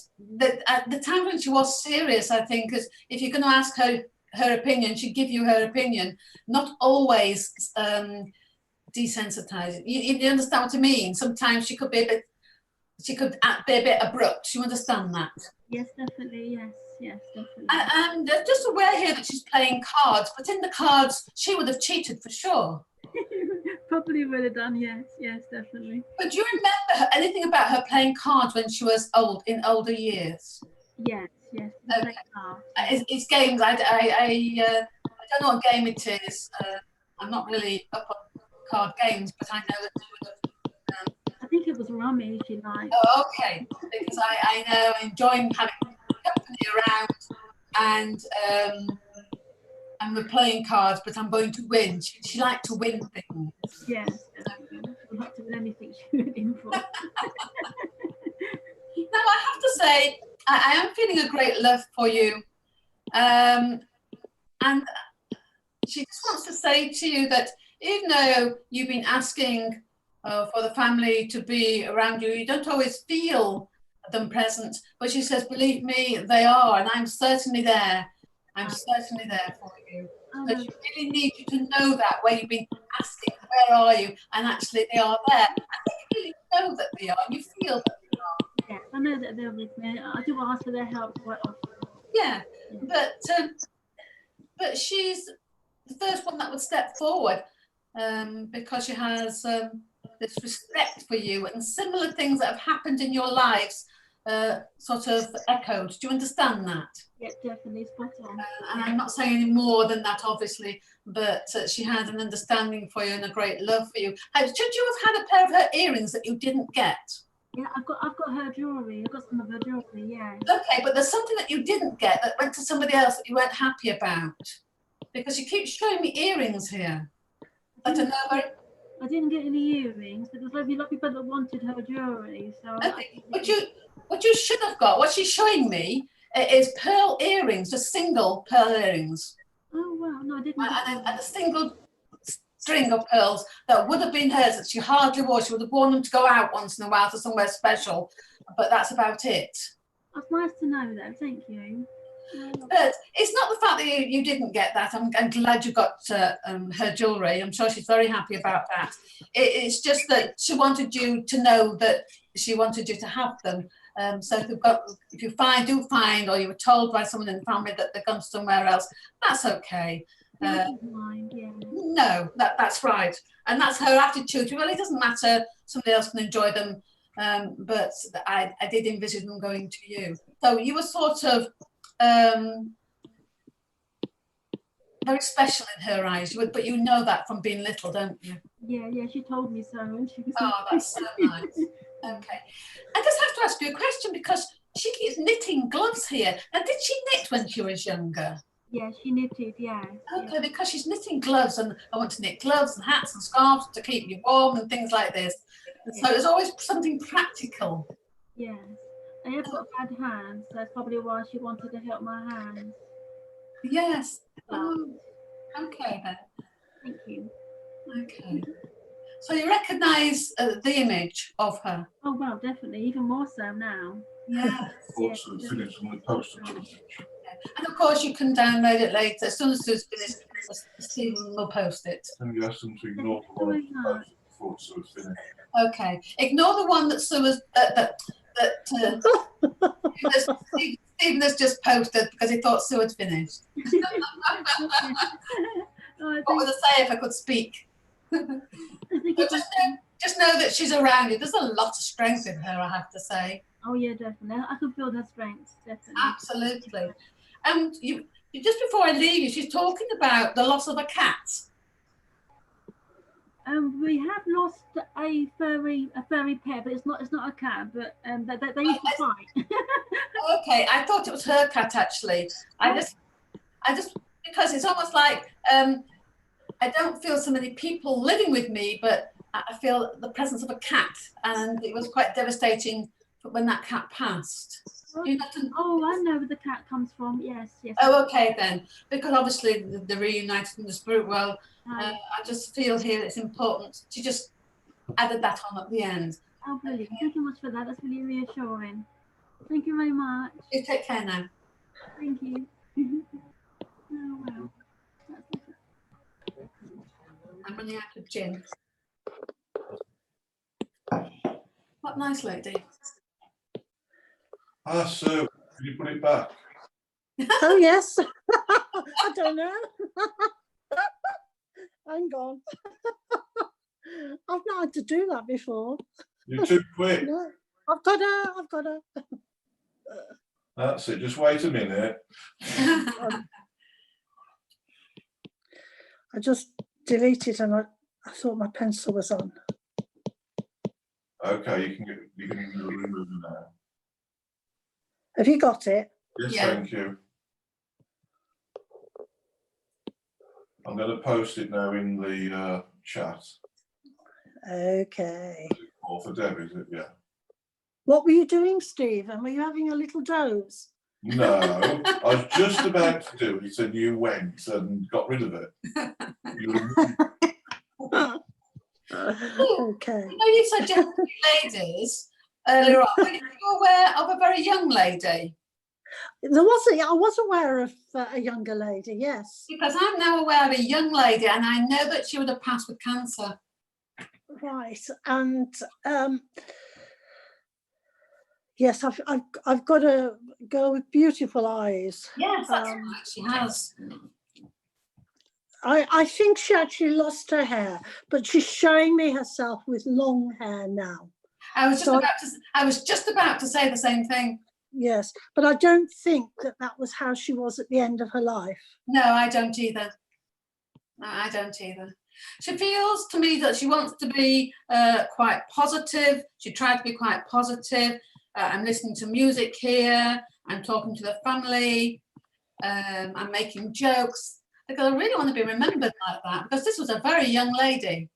at the time when she was serious, I think, is if you're going to ask her her opinion, she'd give you her opinion, not always desensitizing. You understand what I mean? Sometimes she could be a bit abrupt. You understand that? Yes, definitely. Yes, yes, definitely. And just aware here that she's playing cards, but in the cards she would have cheated for sure. Probably would have done. Yes, yes, definitely. But do you remember anything about her playing cards when she was in older years? Yes, yes. Okay. It's games. I don't know what game it is. I'm not really up on card games, but I know that she would have. I think it was rummy she liked. Oh, okay, because I know I'm enjoying having company around and we're playing cards, but I'm going to win. She liked to win things. Yes, she'll have to win anything she went in for. Now, I have to say, I am feeling a great love for you. And she just wants to say to you that even though you've been asking for the family to be around you, you don't always feel them present. But she says, believe me, they are, and I'm certainly there. I'm certainly there for you. So she really needs you to know that, where you've been asking, where are you? And actually they are there. I think you really know that they are, and you feel that they are. Yes, I know that they're with me. I do ask for their help quite often. Yeah, but she's the first one that would step forward because she has this respect for you, and similar things that have happened in your lives sort of echoed. Do you understand that? Yeah, definitely, spot on. And I'm not saying any more than that, obviously, but she had an understanding for you and a great love for you. Should you have had a pair of her earrings that you didn't get? Yeah, I've got her jewellery. I've got some of her jewellery, yeah. Okay, but there's something that you didn't get that went to somebody else that you weren't happy about. Because you keep showing me earrings here. I didn't get any earrings, but there's a lot of people that wanted her jewellery. So okay. What you should have got, what she's showing me, is pearl earrings, just single pearl earrings. Oh wow, no, I didn't. And a single string of pearls that would have been hers that she hardly wore. She would have worn them to go out once in a while to somewhere special, but that's about it. That's nice to know that, thank you. But it's not the fact that you didn't get that. I'm glad you got her jewellery. I'm sure she's very happy about that. It's just that she wanted you to know that she wanted you to have them. So if you do find, or you were told by someone in the family that they've gone somewhere else, that's okay. No, that's right. And that's her attitude. Well, it doesn't matter. Somebody else can enjoy them. But I did envisage them going to you. So you were sort of very special in her eyes, but you know that from being little, don't you? Yeah, she told me so. And she was that's so nice. Okay. I just have to ask you a question, because she is knitting gloves here. Now, did she knit when she was younger? Yeah, she knitted, yeah. Okay, yeah. Because she's knitting gloves, and I want to knit gloves and hats and scarves to keep you warm and things like this. Yeah. So it's always something practical. Yes. I have got bad hands. That's probably why she wanted to help my hands. Yes. Oh, okay then. Thank you. Okay. So you recognise the image of her? Oh, well, definitely. Even more so now. Yeah. Also finished and we posted it. And of course you can download it later. As soon as Sue's finished, Stephen will post it. And you asked them to ignore the one before Sue finished. Okay. Ignore the one that Sue was Stephen has just posted because he thought Sue had finished. What would I say if I could speak? But just know that she's around you. There's a lot of strength in her, I have to say. Oh yeah, definitely. I can feel her strength, definitely. Absolutely. And you just before I leave you, she's talking about the loss of a cat. We have lost a furry pet, but it's not a cat, but they used to fight. Okay, I thought it was her cat actually. I just because it's almost like I don't feel so many people living with me, but I feel the presence of a cat, and it was quite devastating when that cat passed. Oh, I know where the cat comes from. Yes. Oh, okay then. Because obviously the reunited in the spirit world. I just feel here it's important. She just added that on at the end. Oh, brilliant! Thank you much for that. That's really reassuring. Thank you very much. You take care now. Thank you. Oh wow. I'm running out of gin. What nice lady. Ah, Sue, can you put it back? Oh yes. I don't know. Hang on. I've not had to do that before. You're too quick. No, I've got her. That's it. Just wait a minute. I just deleted and I thought my pencil was on. Okay, you can remove it now. Have you got it? Yes, Yeah. thank you. I'm going to post it now in the chat. Okay. Or for Deb, is it? Yeah. What were you doing, Stephen? Were you having a little doze? No, I was just about to do it and you went and got rid of it. Okay. You know, you said you had three ladies earlier on. Were you aware of a very young lady? I was aware of a younger lady, yes. Because I'm now aware of a young lady and I know that she would have passed with cancer. Right, and yes, I've got a girl with beautiful eyes. Yes, that's right, she has. I think she actually lost her hair, but she's showing me herself with long hair now. I was just about to say the same thing. Yes, but I don't think that was how she was at the end of her life. No, I don't either. No, I don't either. She feels to me that she wants to be quite positive. She tried to be quite positive. I'm listening to music here. I'm talking to the family. I'm making jokes. Because I really want to be remembered like that, because this was a very young lady.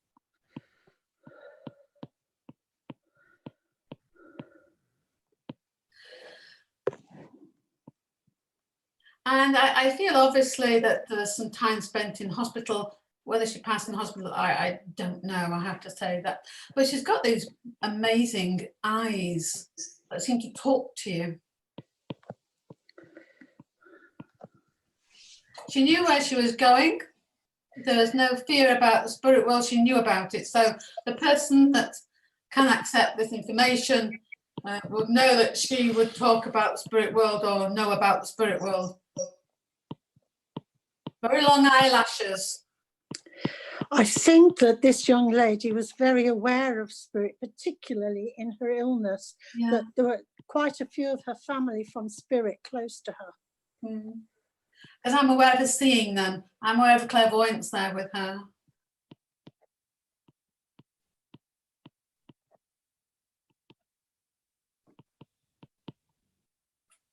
And I feel obviously that there's some time spent in hospital. Whether she passed in hospital, I don't know, I have to say that. But she's got these amazing eyes that seem to talk to you. She knew where she was going. There was no fear about the spirit world, she knew about it. So the person that can accept this information would know that she would talk about the spirit world or know about the spirit world. Very long eyelashes. I think that this young lady was very aware of spirit, particularly in her illness, that there were quite a few of her family from spirit close to her. Because I'm aware of seeing them. I'm aware of clairvoyance there with her.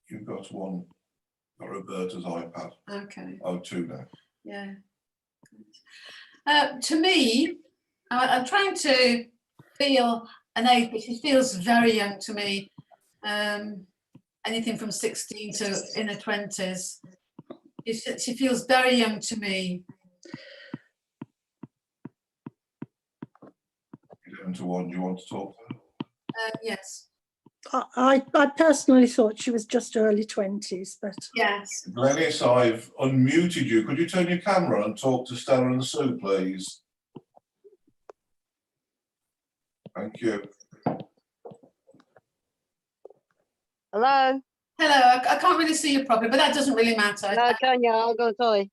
You've got one for Roberta's iPad. Okay. Oh, two now. Yeah. To me, I'm trying to feel an age, but she feels very young to me. Anything from 16 to in her 20s. She feels very young to me. 11 to 1, do you want to talk to her? Yes. I personally thought she was just early 20s, but... Yes. Glenys, I've unmuted you. Could you turn your camera and talk to Stella and Sue, please? Thank you. Hello? Hello, I can't really see you properly, but that doesn't really matter. No, can you? I'll go sorry.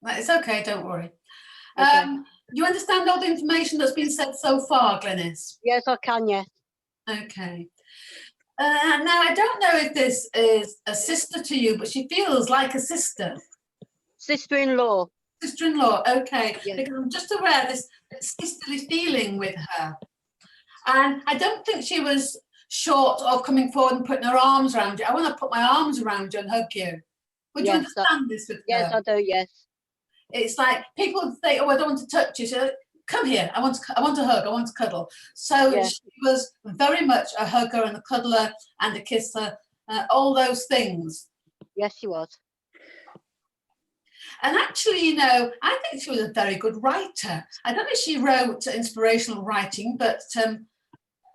It's okay, don't worry. Okay. You understand all the information that's been said so far, Glenys? Yes, I can, yes. Okay. Now, I don't know if this is a sister to you, but she feels like a sister. Sister-in-law. Sister-in-law, okay. Yes. Because I'm just aware of this sisterly feeling with her. And I don't think she was short of coming forward and putting her arms around you. I want to put my arms around you and hug you. Would you understand this with her? Yes, I do, yes. It's like people say, oh, I don't want to touch you. So, come here, I want to hug, I want to cuddle. So she was very much a hugger and a cuddler and a kisser, all those things. Yes, she was. And actually, you know, I think she was a very good writer. I don't know if she wrote inspirational writing, but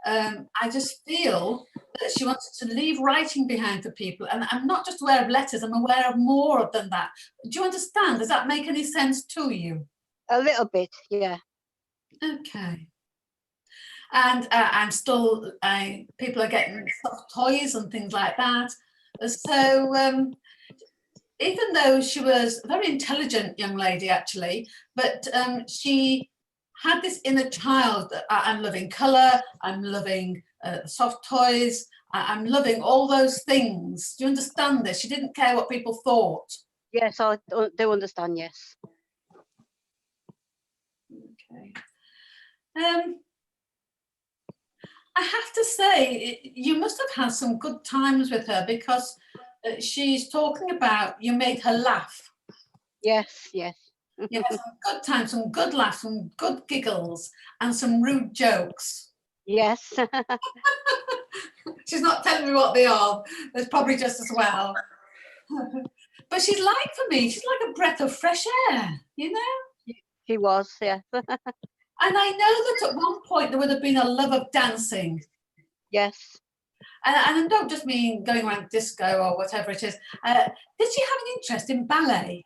I just feel that she wanted to leave writing behind for people. And I'm not just aware of letters, I'm aware of more than that. Do you understand? Does that make any sense to you? A little bit, yeah. Okay. And I'm still, people are getting soft toys and things like that. So even though she was a very intelligent young lady, actually, but she had this inner child that I'm loving colour, I'm loving soft toys, I'm loving all those things. Do you understand this? She didn't care what people thought. Yes, I do understand, yes. Okay. I have to say, you must have had some good times with her, because she's talking about you made her laugh. Yes, yes. You had some good times, some good laughs, some good giggles, and some rude jokes. Yes. She's not telling me what they are. There's probably just as well. But she's like, for me, she's like a breath of fresh air, you know? She was, yes. And I know that at one point there would have been a love of dancing. Yes. And I don't just mean going around disco or whatever it is. Did she have an interest in ballet?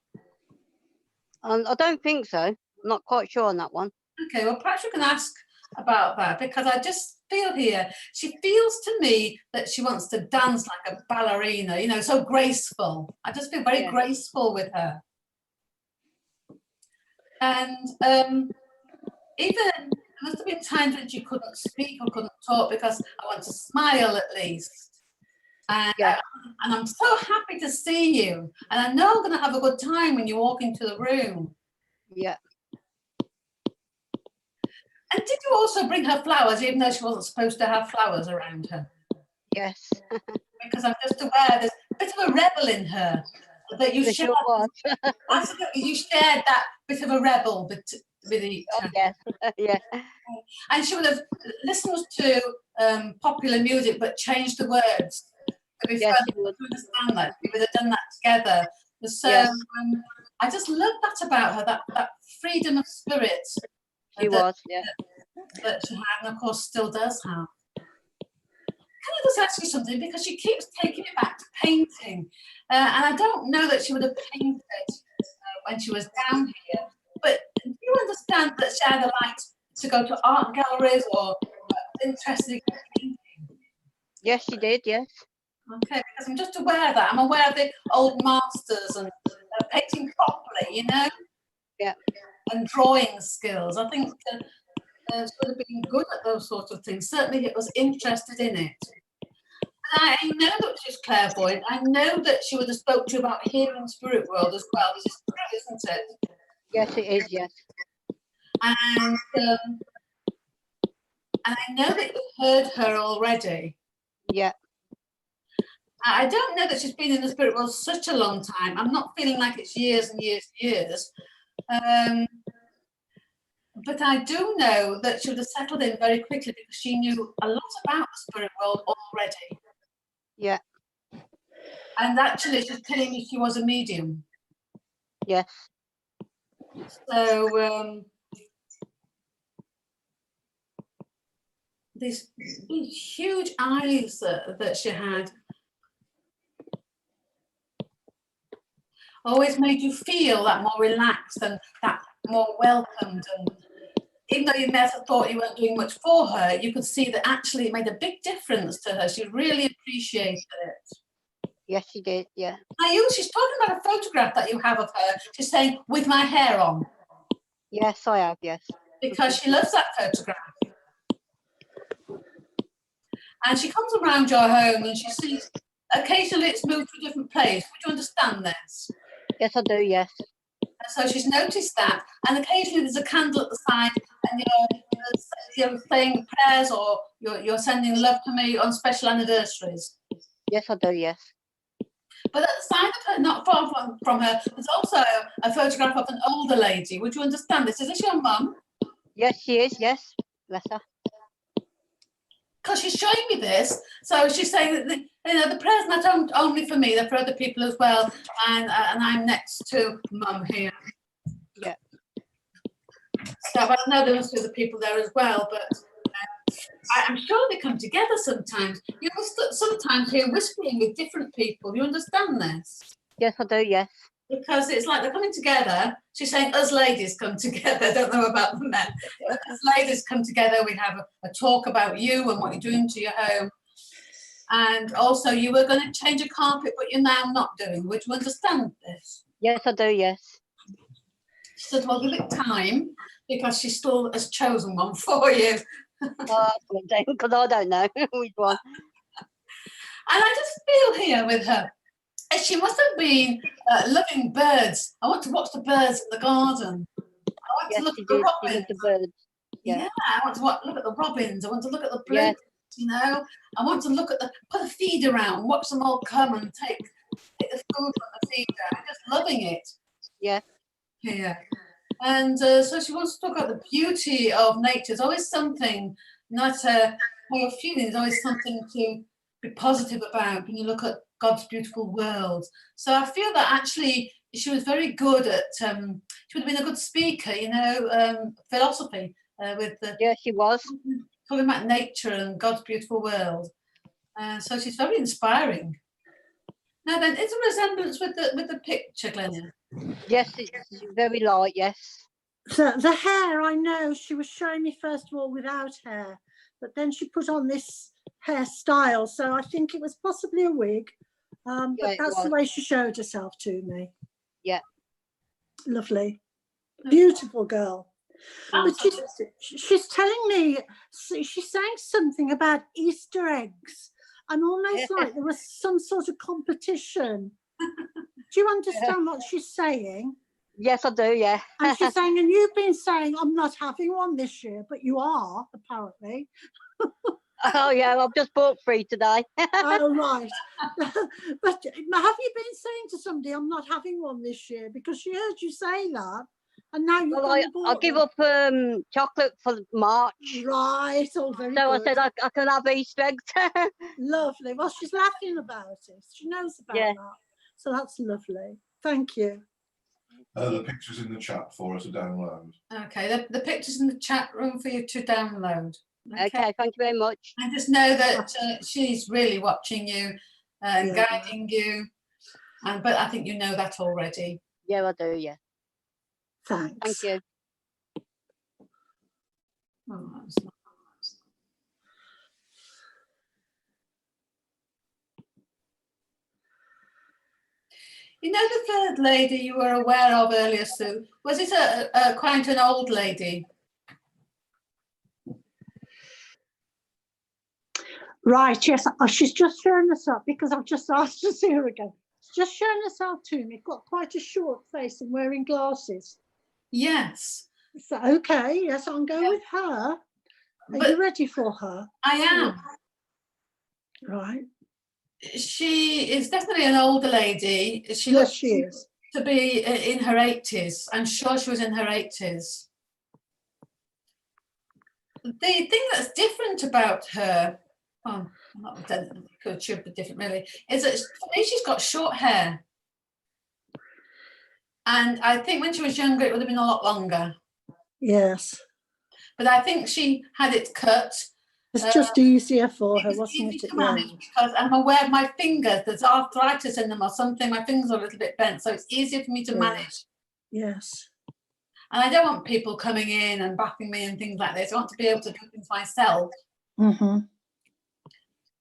I don't think so. I'm not quite sure on that one. Okay, well, perhaps you can ask about that, because I just feel here, she feels to me that she wants to dance like a ballerina, you know, so graceful. I just feel very graceful with her. And even, there must have been times when she couldn't speak or couldn't talk, because I want to smile at least. And I'm so happy to see you. And I know I'm going to have a good time when you walk into the room. Yeah. And did you also bring her flowers, even though she wasn't supposed to have flowers around her? Yes. Because I'm just aware there's a bit of a rebel in her that you shared. Absolutely, you shared that bit of a rebel with each other. Yes, yeah. And she would have listened to popular music but changed the words. Yes, she would. To understand that, we would have done that together. So I just love that about her, that freedom of spirit. She was, yeah. That she had, and of course still does have. Can I just ask you something? Because she keeps taking me back to painting. And I don't know that she would have painted when she was down here. But do you understand that she either liked to go to art galleries or interested in painting? Yes, she did, yes. Okay, because I'm just aware of that. I'm aware of the old masters and painting properly, you know? Yeah. And drawing skills. I think she would have been good at those sorts of things. Certainly it was interested in it. And I know that she's clairvoyant. I know that she would have spoke to you about hearing spirit world as well. This is true, isn't it? Yes, it is, yes. And I know that you've heard her already. Yeah. I don't know that she's been in the spirit world such a long time. I'm not feeling like it's years and years and years. But I do know that she would have settled in very quickly because she knew a lot about the spirit world already. Yeah. And actually, she's telling me she was a medium. Yes. So these huge eyes that she had always made you feel that more relaxed and that more welcomed. And even though you may have thought you weren't doing much for her, you could see that actually it made a big difference to her. She really appreciated it. Yes, she did, yeah. Now, she's talking about a photograph that you have of her. She's saying, with my hair on. Yes, I have, yes. Because she loves that photograph. And she comes around your home and she sees, occasionally it's moved to a different place. Would you understand this? Yes, I do, yes. So she's noticed that, and occasionally there's a candle at the side, and you're saying prayers or you're sending love to me on special anniversaries. Yes, I do, yes. But at the side of her, not far from her, there's also a photograph of an older lady. Would you understand this? Is this your mum? Yes, she is, yes. Bless her. Because she's showing me this, so she's saying that the prayers not only for me, they're for other people as well, and I'm next to mum here. Yeah. So I know there must be other people there as well, but I'm sure they come together sometimes. You must sometimes hear whispering with different people. You understand this? Yes, I do, yes. Because it's like they're coming together. She's saying, us ladies come together. I don't know about the men. But us ladies come together. We have a talk about you and what you're doing to your home. And also, you were going to change a carpet, but you're now not doing. Would you understand this? Yes, I do, yes. She said, well, give it time, because she still has chosen one for you. Because I don't know which one. And I just feel here with her. She must have been loving birds. I want to watch the birds in the garden. I want to look at the robins. The birds. Yeah, I want to look at the robins. I want to look at the bluebirds. you know. I want to look at put a feed around, watch them all come and take the food from the feeder. I'm just loving it. Yeah. Yeah. And so she wants to talk about the beauty of nature. There's always something, not how you're feeling, there's always something to be positive about when you look at God's beautiful world. So I feel that actually she was very good at, she would have been a good speaker, you know, philosophy with the... Yeah, she was. Talking about nature and God's beautiful world. So she's very inspiring. Now then, is there a resemblance with the picture, Glenna? Yes, it's very light, yes. So the hair, I know she was showing me first of all without hair, but then she put on this hairstyle. So I think it was possibly a wig, Yeah, but that's the way she showed herself to me. Yeah. Lovely. Beautiful girl. But she's telling me, she's saying something about Easter eggs and almost like there was some sort of competition. Do you understand what she's saying? Yes, I do, yeah. And she's saying, and you've been saying, I'm not having one this year, but you are, apparently. Oh, yeah, I've just bought 3 today. Oh, right. But have you been saying to somebody, I'm not having one this year? Because she heard you say that. And now you've gone and bought I give them. up chocolate for March. Right, all very So good. I said I can have Easter eggs. Lovely. Well, she's laughing about it. She knows about that. So that's lovely. Thank you. The picture's in the chat for us to download. Okay, the picture's in the chat room for you to download. Okay, thank you very much. And just know that she's really watching you and guiding you. But I think you know that already. Yeah, I do, yeah. Thanks. Thank you. Oh, you know the third lady you were aware of earlier, Sue? Was it quite an old lady? Right, yes. She's just showing us up because I've just asked to see her again. She's just showing us up to me. Got quite a short face and wearing glasses. Yes. So, okay, yes, I'll go with her. Are you ready for her? I am. Right. She is definitely an older lady. She looks to be in her 80s. I'm sure she was in her 80s. The thing that's different about her, should be different really, is that for me she's got short hair. And I think when she was younger it would have been a lot longer. Yes. But I think she had it cut. It's just easier for her, wasn't it? To manage because I'm aware of my fingers, there's arthritis in them or something, my fingers are a little bit bent, so it's easier for me to manage. Yes. And I don't want people coming in and bathing me and things like this. I want to be able to do things myself. Mm-hmm.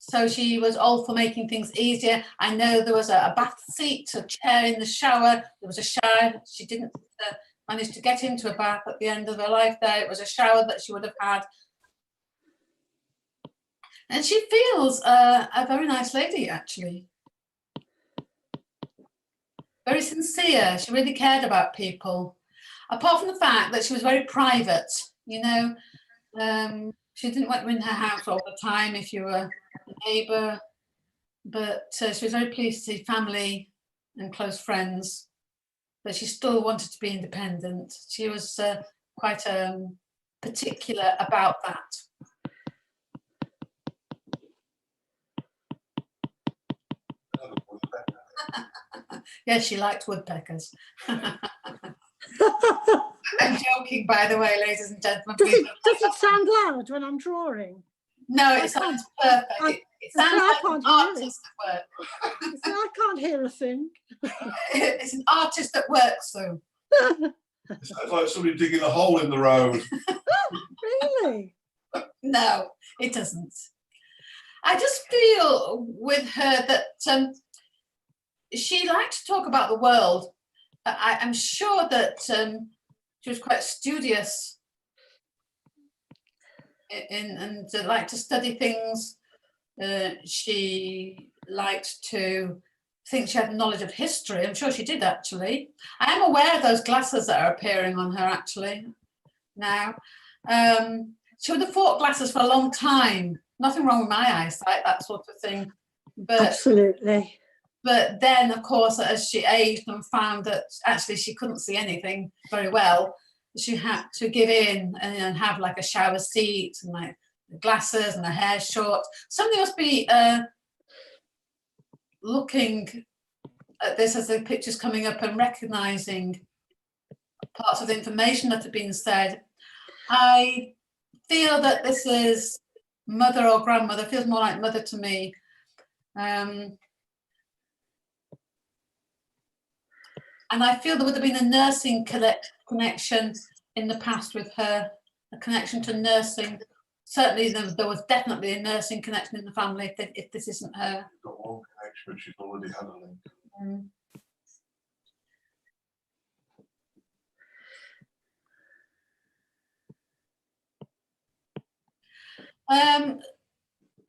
So she was all for making things easier. I know there was a bath seat, a chair in the shower, there was a shower. She didn't manage to get into a bath at the end of her life there. It was a shower that she would have had. And she feels a very nice lady, actually. Very sincere. She really cared about people. Apart from the fact that she was very private, you know. She didn't want you in her house all the time if you were a neighbour. But she was very pleased to see family and close friends. But she still wanted to be independent. She was quite particular about that. Yes, she liked woodpeckers. I'm joking, by the way, ladies and gentlemen. Does it sound loud when I'm drawing? No, it sounds perfect. It sounds like an artist at work. I can't hear a thing. It's an artist at work, Sue. It sounds like somebody digging a hole in the road. Really? No, it doesn't. I just feel with her that she liked to talk about the world. I'm sure that she was quite studious and liked to study things. She liked to think she had knowledge of history. I'm sure she did, actually. I am aware of those glasses that are appearing on her, actually, now. She would have fought glasses for a long time. nothing wrong with my eyesight, that sort of thing. But Absolutely. But then, of course, as she aged and found that actually she couldn't see anything very well, she had to give in and have like a shower seat and like glasses and her hair short. Somebody must be looking at this as the picture's coming up and recognising parts of the information that have been said. I feel that this is mother or grandmother, feels more like mother to me. And I feel there would have been a nursing connection in the past with her, a connection to nursing. Certainly there was definitely a nursing connection in the family if this isn't her. Got one connection, but she's already had a link.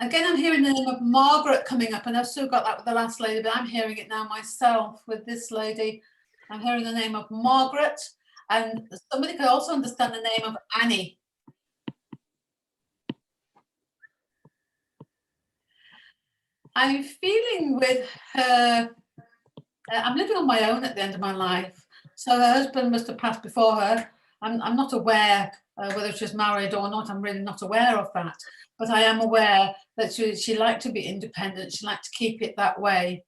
Again, I'm hearing the name of Margaret coming up, and I've still got that with the last lady, but I'm hearing it now myself with this lady. I'm hearing the name of Margaret, and somebody could also understand the name of Annie. I'm feeling with her, I'm living on my own at the end of my life, so her husband must have passed before her. I'm not aware whether she's married or not. I'm really not aware of that, but I am aware that she liked to be independent. She liked to keep it that way.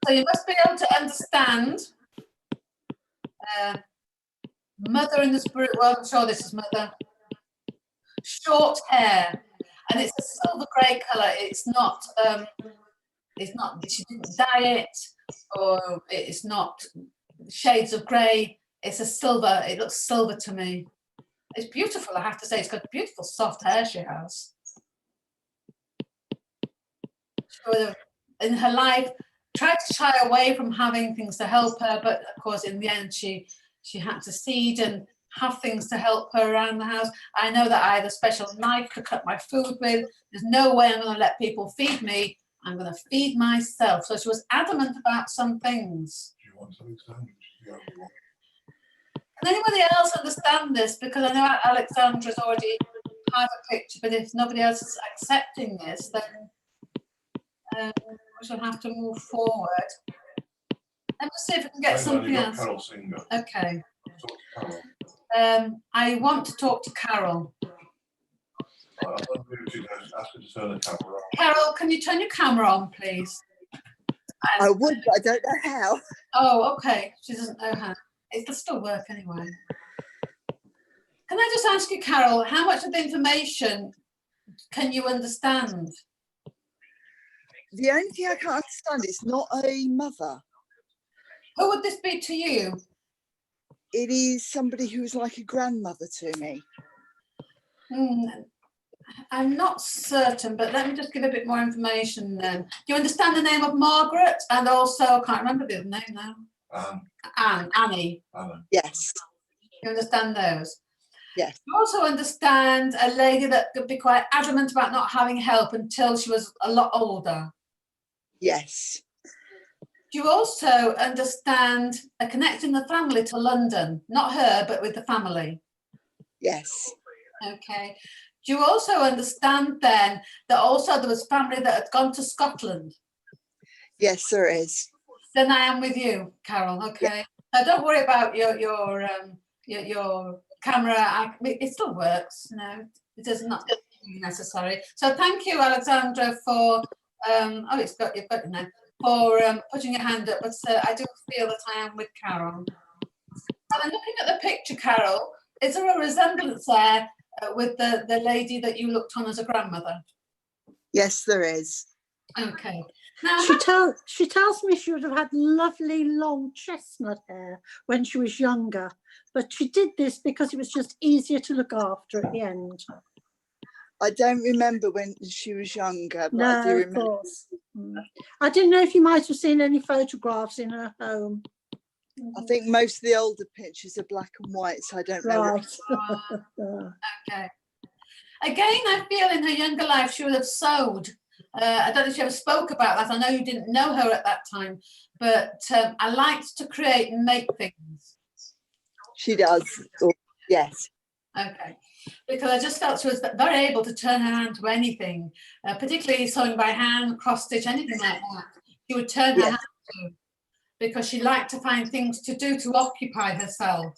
So you must be able to understand mother in the spirit world. I'm sure this is mother. Short hair, and it's a silver grey colour. It's not. She didn't dye it, or it's not shades of grey. It's a silver. It looks silver to me. It's beautiful, I have to say. It's got beautiful soft hair she has. She would have, in her life, tried to shy away from having things to help her, but of course in the end she had to seed and have things to help her around the house. I know that I had a special knife to cut my food with. There's no way I'm going to let people feed me. I'm going to feed myself. So she was adamant about some things. Do you want something to stand? She's the only one. Can anybody else understand this? Because I know Alexandra's already had a picture, but if nobody else is accepting this, then we shall have to move forward. Let's see if we can get something else. Carol Singer. Okay. Talk to Carol. I want to talk to Carol. I'll ask her to turn the camera on. Carol, can you turn your camera on, please? I would, but I don't know how. Oh, okay. She doesn't know how. It'll still work anyway. Can I just ask you, Carol, how much of the information can you understand? The only thing I can't understand is not a mother. Who would this be to you? It is somebody who's like a grandmother to me. I'm not certain, but let me just give a bit more information then. Do you understand the name of Margaret? And also, I can't remember the other name now. Annie. Yes. You understand those? Yes. You also understand a lady that could be quite adamant about not having help until she was a lot older. Yes. Do you also understand a connection in the family to London? Not her, but with the family. Yes. Okay. Do you also understand then that also there was family that had gone to Scotland? Yes, there is. Then I am with you, Carol. Okay. Now don't worry about your camera. It still works. No, it is not necessary. So thank you, Alexandra, for you've got it now, for putting your hand up. But I do feel that I am with Carol. And looking at the picture, Carol, is there a resemblance there with the lady that you looked on as a grandmother? Yes, there is. Okay. Now, she tells me she would have had lovely long chestnut hair when she was younger, but she did this because it was just easier to look after at the end. I don't remember when she was younger, but No, I do remember. Of course. I didn't know if you might have seen any photographs in her home. I think most of the older pictures are black and white, so I don't know. Right. Okay. Again, I feel in her younger life she would have sewed. I don't know if she ever spoke about that. I know you didn't know her at that time, but I liked to create and make things. She does. Yes. Okay, because I just felt she was very able to turn her hand to anything, particularly sewing by hand, cross stitch, anything like that. She would turn her hand to, because she liked to find things to do to occupy herself.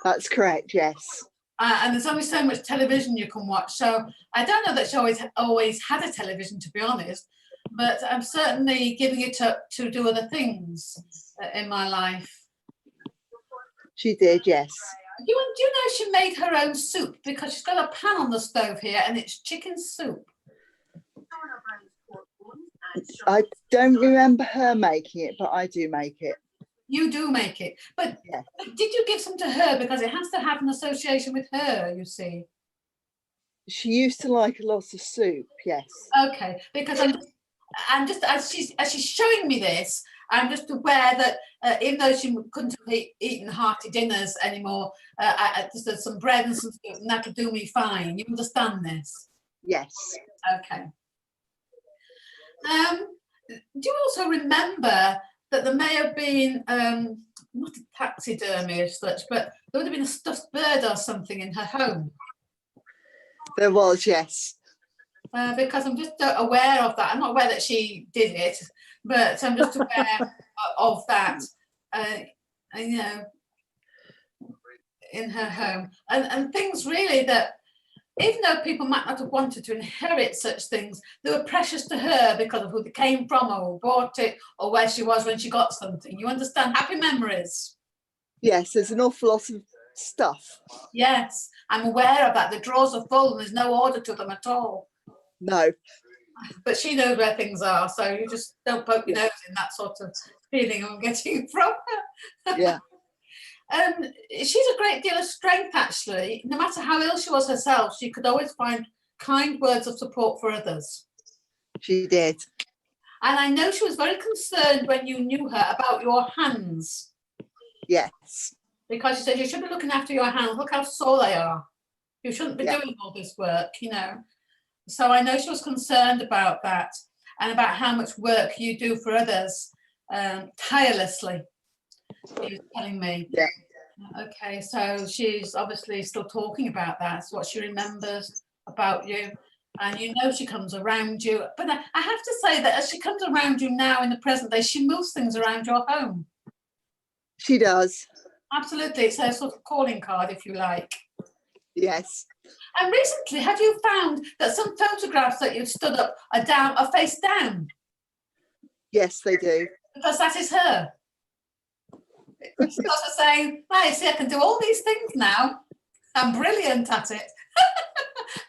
That's correct, yes. And there's only so much television you can watch, so I don't know that she always had a television, to be honest, but I'm certainly giving it up to do other things in my life. She did, yes. Do you know she made her own soup, because she's got a pan on the stove here and it's chicken soup? I don't remember her making it, but I do make it. You do make it, but did you give some to her, because it has to have an association with her, you see? She used to like a lot of soup, yes. Okay, because I'm just as she's showing me this, I'm just aware that even though she couldn't have eaten hearty dinners anymore, I just some bread and some soup, and that would do me fine. You understand this? Yes. Okay. Do you also remember that there may have been not a taxidermy as such, but there would have been a stuffed bird or something in her home? There was, yes. Because I'm just aware of that. I'm not aware that she did it, but I'm just aware of that, you know, in her home. And things really that, even though people might not have wanted to inherit such things, they were precious to her because of who they came from, or who bought it, or where she was when she got something. You understand? Happy memories. Yes, there's an awful lot of stuff. Yes, I'm aware of that. The drawers are full and there's no order to them at all. No. But she knows where things are, so you just don't poke your nose in that sort of feeling I'm getting from her. Yeah. She's a great deal of strength, actually. No matter how ill she was herself, she could always find kind words of support for others. She did. And I know she was very concerned when you knew her about your hands. Yes. Because she said, you should be looking after your hands. Look how sore they are. You shouldn't be doing all this work, you know. So I know she was concerned about that, and about how much work you do for others tirelessly. She was telling me. Yeah. Okay, so she's obviously still talking about that. It's what she remembers about you. And you know she comes around you. But I have to say that as she comes around you now in the present day, she moves things around your home. She does. Absolutely. It's her sort of calling card, if you like. Yes. And recently, have you found that some photographs that you've stood up are face down? Yes, they do. Because that is her. She's sort of saying, "I see, I can do all these things now. I'm brilliant at it."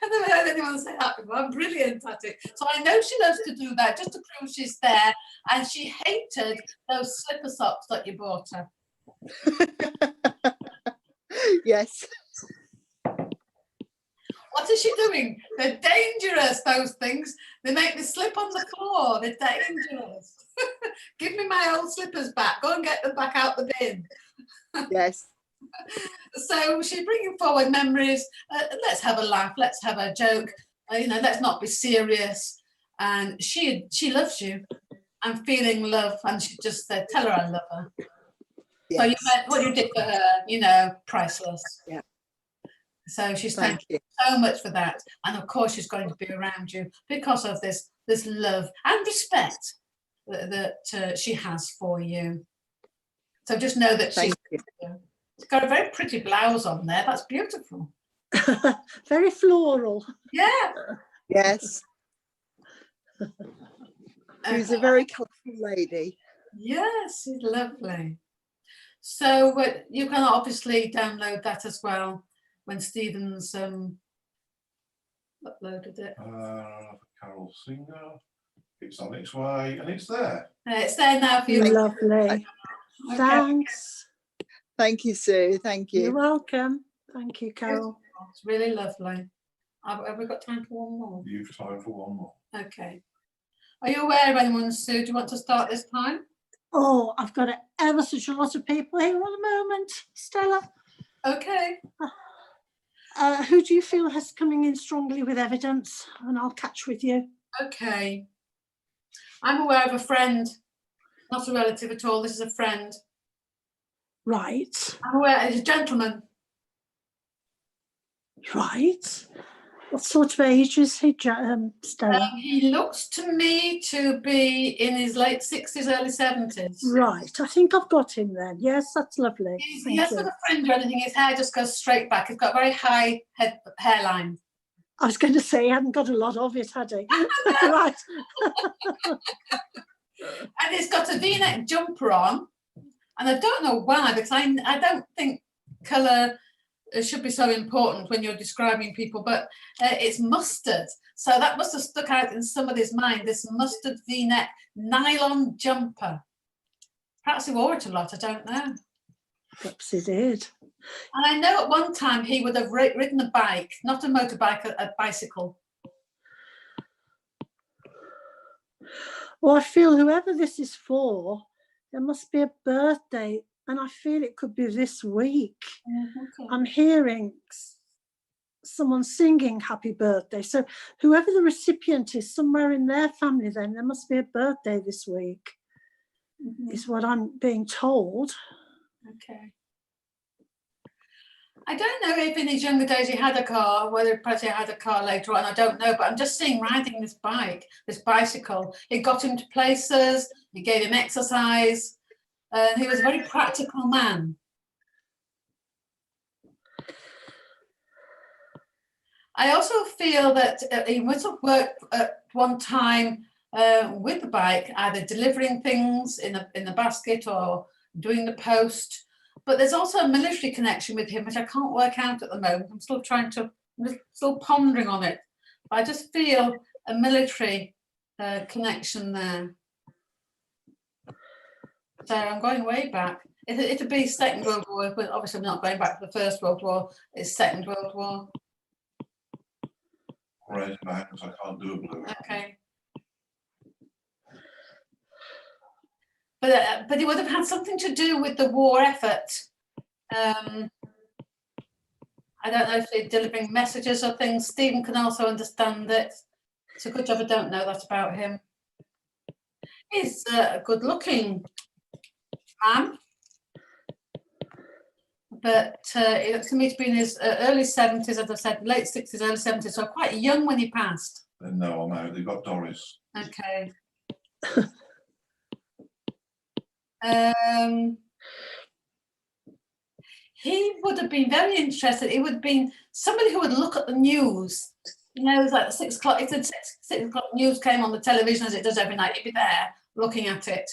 I've never heard anyone say that before. I'm brilliant at it. So I know she loves to do that just to prove she's there. And she hated those slipper socks that you bought her. Yes. What is she doing? They're dangerous, those things. They make me slip on the floor. They're dangerous. Give me my old slippers back. Go and get them back out the bin. Yes. So she's bringing forward memories. Let's have a laugh. Let's have a joke. You know, let's not be serious. And she loves you. I'm feeling love. And she just said, tell her I love her. Yes. So you meant what you did for her, you know, priceless. Yeah. So she's thank you so much for that. And of course she's going to be around you because of this love and respect that she has for you. So just know that she's got a very pretty blouse on there. That's beautiful. Very floral. Yeah. Yes. She's a very colourful lady. Yes, she's lovely. So you can obviously download that as well when Stephen's uploaded it. Carol Singer. It's on its way and it's there. It's there now for you. Lovely. Okay. Thanks. Thank you, Sue. Thank you. You're welcome. Thank you, Carol. It's really lovely. Have we got time for one more? You've time for one more. Okay. Are you aware of anyone, Sue? Do you want to start this time? Oh, I've got ever such a lot of people here at the moment, Stella. Okay. Who do you feel has coming in strongly with evidence? And I'll catch with you. Okay. I'm aware of a friend, not a relative at all. This is a friend. Right. I'm aware it's a gentleman. Right. What sort of age is he, Stella? He looks to me to be in his late 60s, early 70s. Right. I think I've got him then. Yes, that's lovely. He hasn't got a fringe or anything. His hair just goes straight back. He's got a very high hairline. I was going to say he hadn't got a lot of it, had he? Right. And he's got a V-neck jumper on. And I don't know why, because I don't think colour should be so important when you're describing people, but it's mustard. So that must have stuck out in somebody's mind, this mustard V-neck nylon jumper. Perhaps he wore it a lot, I don't know. Perhaps he did. And I know at one time he would have ridden a bike, not a motorbike, a bicycle. Well, I feel whoever this is for, there must be a birthday, and I feel it could be this week. Okay. I'm hearing someone singing happy birthday. So whoever the recipient is, somewhere in their family, then there must be a birthday this week, is what I'm being told. Okay. I don't know if in his younger days he had a car, whether perhaps he had a car later on, I don't know, but I'm just seeing riding this bike, this bicycle. It got him to places, it gave him exercise, and he was a very practical man. I also feel that he must have worked at one time with the bike, either delivering things in the basket or doing the post. But there's also a military connection with him, which I can't work out at the moment. I'm still pondering on it. But I just feel a military connection there. So I'm going way back. It'll be Second World War, but obviously I'm not going back to the First World War. It's Second World War. Raise my hand because I can't do a blue. Okay. But it would have had something to do with the war effort. I don't know if they're delivering messages or things. Stephen can also understand it. It's a good job I don't know that about him. He's a good-looking man, but it looks to me to be in his early 70s, as I said, late 60s, early 70s, so quite young when he passed. No, I'm out. They've got Doris. Okay. He would have been very interested. He would have been somebody who would look at the news. You know, it was like 6 o'clock. It said 6 o'clock news came on the television as it does every night. He'd be there looking at it,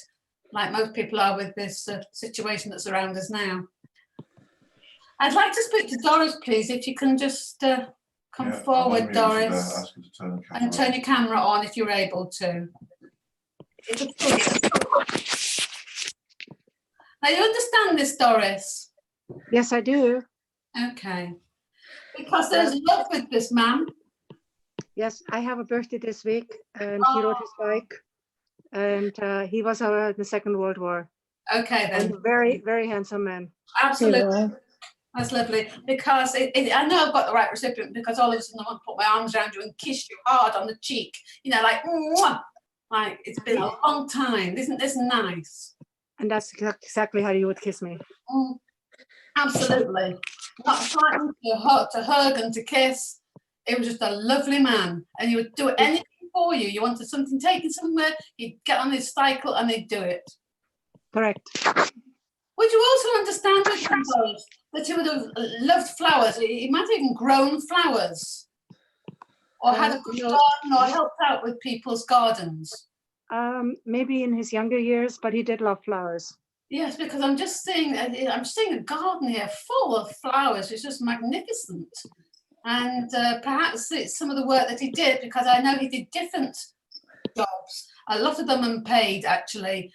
like most people are with this situation that's around us now. I'd like to speak to Doris, please, if you can just come forward, Doris, ask her to turn the camera and turn your camera on if you're able to. Now, you understand this, Doris? Yes, I do. Okay. Because there's love with this man. Yes, I have a birthday this week, and he rode his bike, and he was in the Second World War. Okay, then. And a very, very handsome man. Absolutely. Yeah. That's lovely. Because I know I've got the right recipient, because all of a sudden I want to put my arms around you and kiss you hard on the cheek. You know, like, mwah! Like it's been a long time. Isn't this nice? And that's exactly how you would kiss me. Absolutely. Not frightened to hug and to kiss. It was just a lovely man. And he would do anything for you. You wanted something taken somewhere, he'd get on his cycle and he'd do it. Correct. Would you also understand with him, Doris, that he would have loved flowers? He might have even grown flowers. Or had a good garden, or helped out with people's gardens. Maybe in his younger years, but he did love flowers. Yes, because I'm seeing a garden here full of flowers. It's just magnificent. And perhaps it's some of the work that he did, because I know he did different jobs. A lot of them unpaid, actually,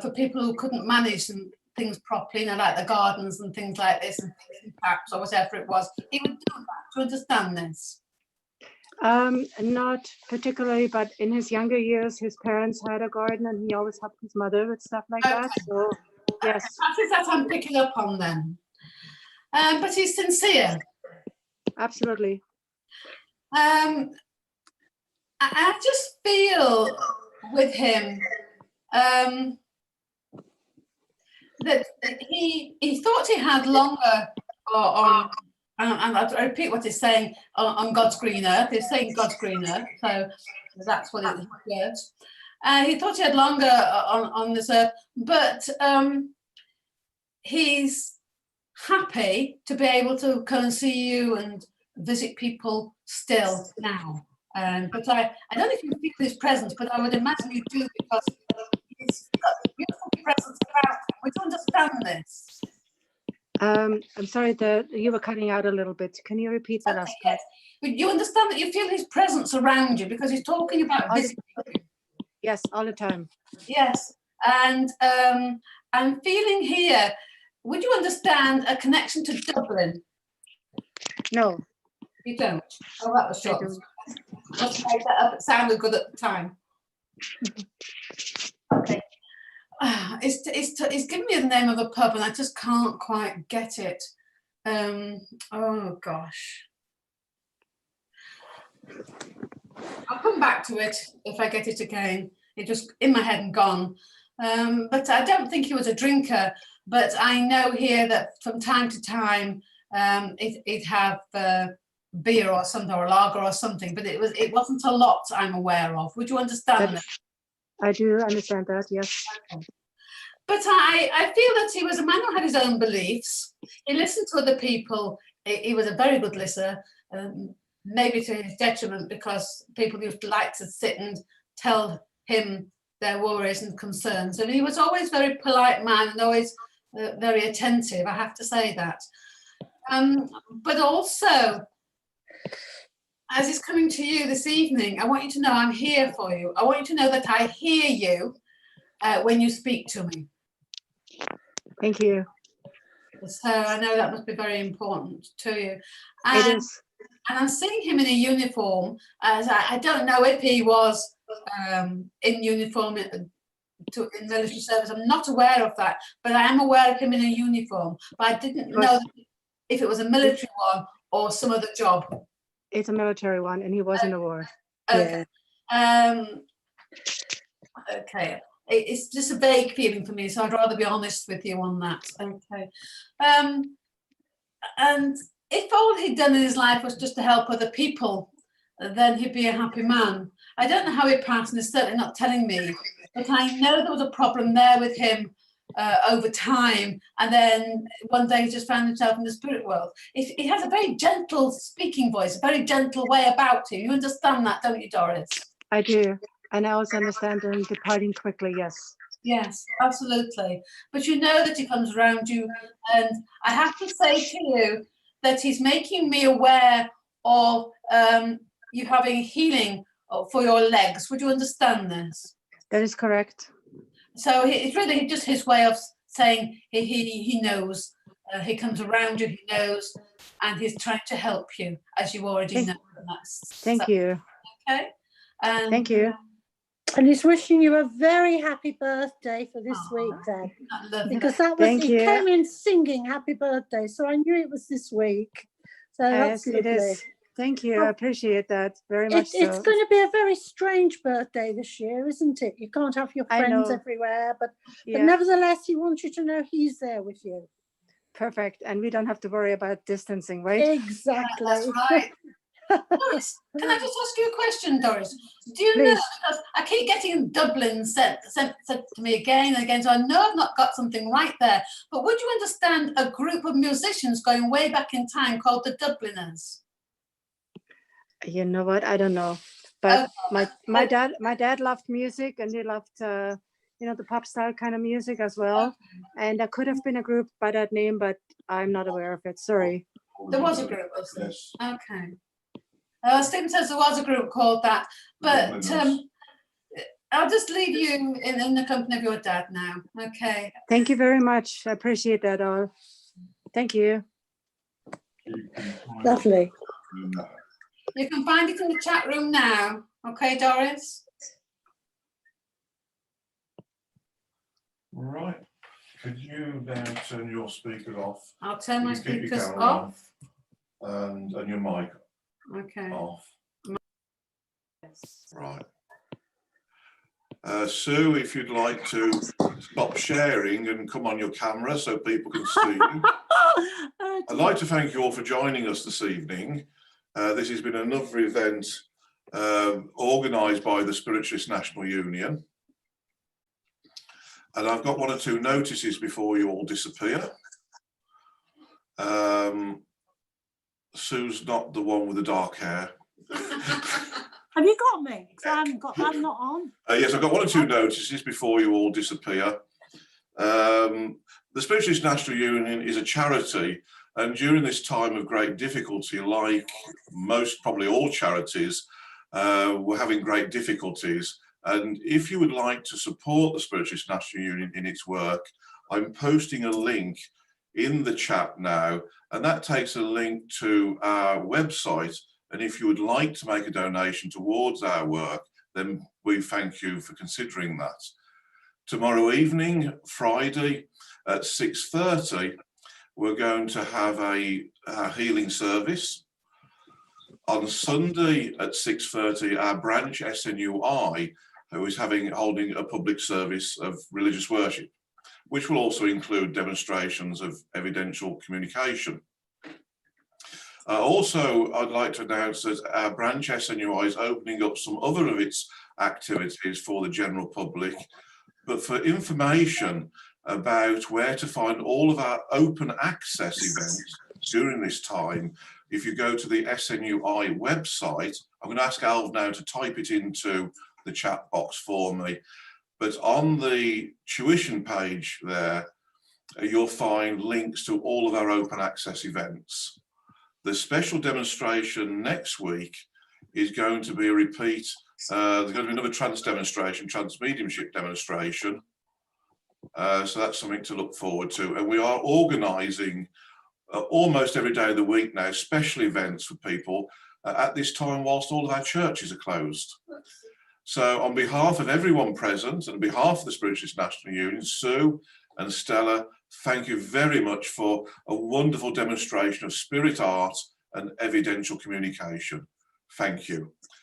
for people who couldn't manage things properly, you know, like the gardens and things like this, and perhaps or whatever it was. He would do that. To understand this. Not particularly, but in his younger years, his parents had a garden, and he always helped his mother with stuff like that. So, yes. I think that's what I'm picking up on then. But he's sincere. Absolutely. I just feel with him that he thought he had longer on and I repeat what it's saying on God's green earth. It's saying God's green earth, so that's what it words. He thought he had longer on this earth, but he's happy to be able to come and see you and visit people still now. But I don't know if you feel his presence, but I would imagine you do, because he's got a beautiful presence about him. Would you understand this? I'm sorry, you were cutting out a little bit. Can you repeat that last part? Yes. But you understand that you feel his presence around you, because he's talking about visiting you. Yes, all the time. Yes, and I'm feeling here. Would you understand a connection to Dublin? No. You don't? Oh, that was short. Let's make that up. It sounded good at the time. Okay. It's giving me the name of a pub, and I just can't quite get it. Oh gosh. I'll come back to it if I get it again. It just in my head and gone. But I don't think he was a drinker. But I know here that from time to time he'd have beer or something, or lager or something. But it wasn't a lot I'm aware of. Would you understand that? I do understand that. Yes. Okay. But I feel that he was a man who had his own beliefs. He listened to other people. He was a very good listener. Maybe to his detriment, because people used to like to sit and tell him their worries and concerns. And he was always a very polite man, and always very attentive, I have to say that. But also, as he's coming to you this evening, I want you to know I'm here for you. I want you to know that I hear you when you speak to me. Thank you. So I know that must be very important to you. It is. And I'm seeing him in a uniform. As I don't know if he was in uniform in military service. I'm not aware of that, but I am aware of him in a uniform. But I didn't know if it was a military one or some other job. It's a military one, and he was in the war. Okay. Yeah. Okay. It's just a vague feeling for me, so I'd rather be honest with you on that. Okay. And if all he'd done in his life was just to help other people, then he'd be a happy man. I don't know how he passed, and he's certainly not telling me, but I know there was a problem there with him over time, and then one day he just found himself in the spirit world. He has a very gentle speaking voice, a very gentle way about him. You understand that, don't you, Doris? I do, and I also understand him departing quickly, yes. Yes, absolutely. But you know that he comes around you, and I have to say to you that he's making me aware of you having healing for your legs. Would you understand this? That is correct. So it's really just his way of saying he knows. He comes around you, he knows, and he's trying to help you, as you already know. Thank you. Okay. Thank you. And he's wishing you a very happy birthday for this week, Dad. Because that was, he came in singing happy birthday, so I knew it was this week. So that's it is. Thank you. I appreciate that very much. It's going to be a very strange birthday this year, isn't it? You can't have your friends everywhere, but nevertheless, he wants you to know he's there with you. Perfect. And we don't have to worry about distancing, right? Exactly. That's right. Doris, can I just ask you a question, Doris? Do you know, because I keep getting Dublin sent to me again and again, so I know I've not got something right there, but would you understand a group of musicians going way back in time called the Dubliners? You know what? I don't know. But my dad loved music, and he loved the pop style kind of music as well. And there could have been a group by that name, but I'm not aware of it. Sorry. There was a group, was there? Yes. Okay. Stephen says there was a group called that, but I'll just leave you in the company of your dad now. Okay. Thank you very much. I appreciate that all. Thank you. Lovely. You can find it in the chat room now. Okay, Doris? All right. Could you now turn your speakers off? I'll turn my Keep your speakers camera off. on, and your mic off. Right. Sue, if you'd like to stop sharing and come on your camera so people can see you. go to I'd like to thank you all for joining us this evening. This has been another event organised by the Spiritualist National Union. And I've got one or two notices before you all disappear. Sue's not the one with the dark hair. Have you got me? 'Cause I haven't got, I'm not on. Yes, I've got one or two notices before you all disappear. The Spiritualist National Union is a charity, and during this time of great difficulty, like most, probably all charities, we're having great difficulties. And if you would like to support the Spiritualist National Union in its work, I'm posting a link in the chat now, and that takes a link to our website. And if you would like to make a donation towards our work, then we thank you for considering that. Tomorrow evening, Friday at 6:30, we're going to have a healing service. On Sunday at 6:30, our branch SNUI, who is holding a public service of religious worship, which will also include demonstrations of evidential communication. Also, I'd like to announce that our branch SNUI is opening up some other of its activities for the general public. But for information about where to find all of our open access events during this time, if you go to the SNUI website, I'm going to ask Alv now to type it into the chat box for me. But on the tuition page there, you'll find links to all of our open access events. The special demonstration next week is going to be a repeat. There's going to be another trans mediumship demonstration. So that's something to look forward to. And we are organising almost every day of the week now special events for people at this time whilst all of our churches are closed. So on behalf of everyone present and on behalf of the Spiritualist National Union, Sue and Stella, thank you very much for a wonderful demonstration of spirit art and evidential communication. Thank you.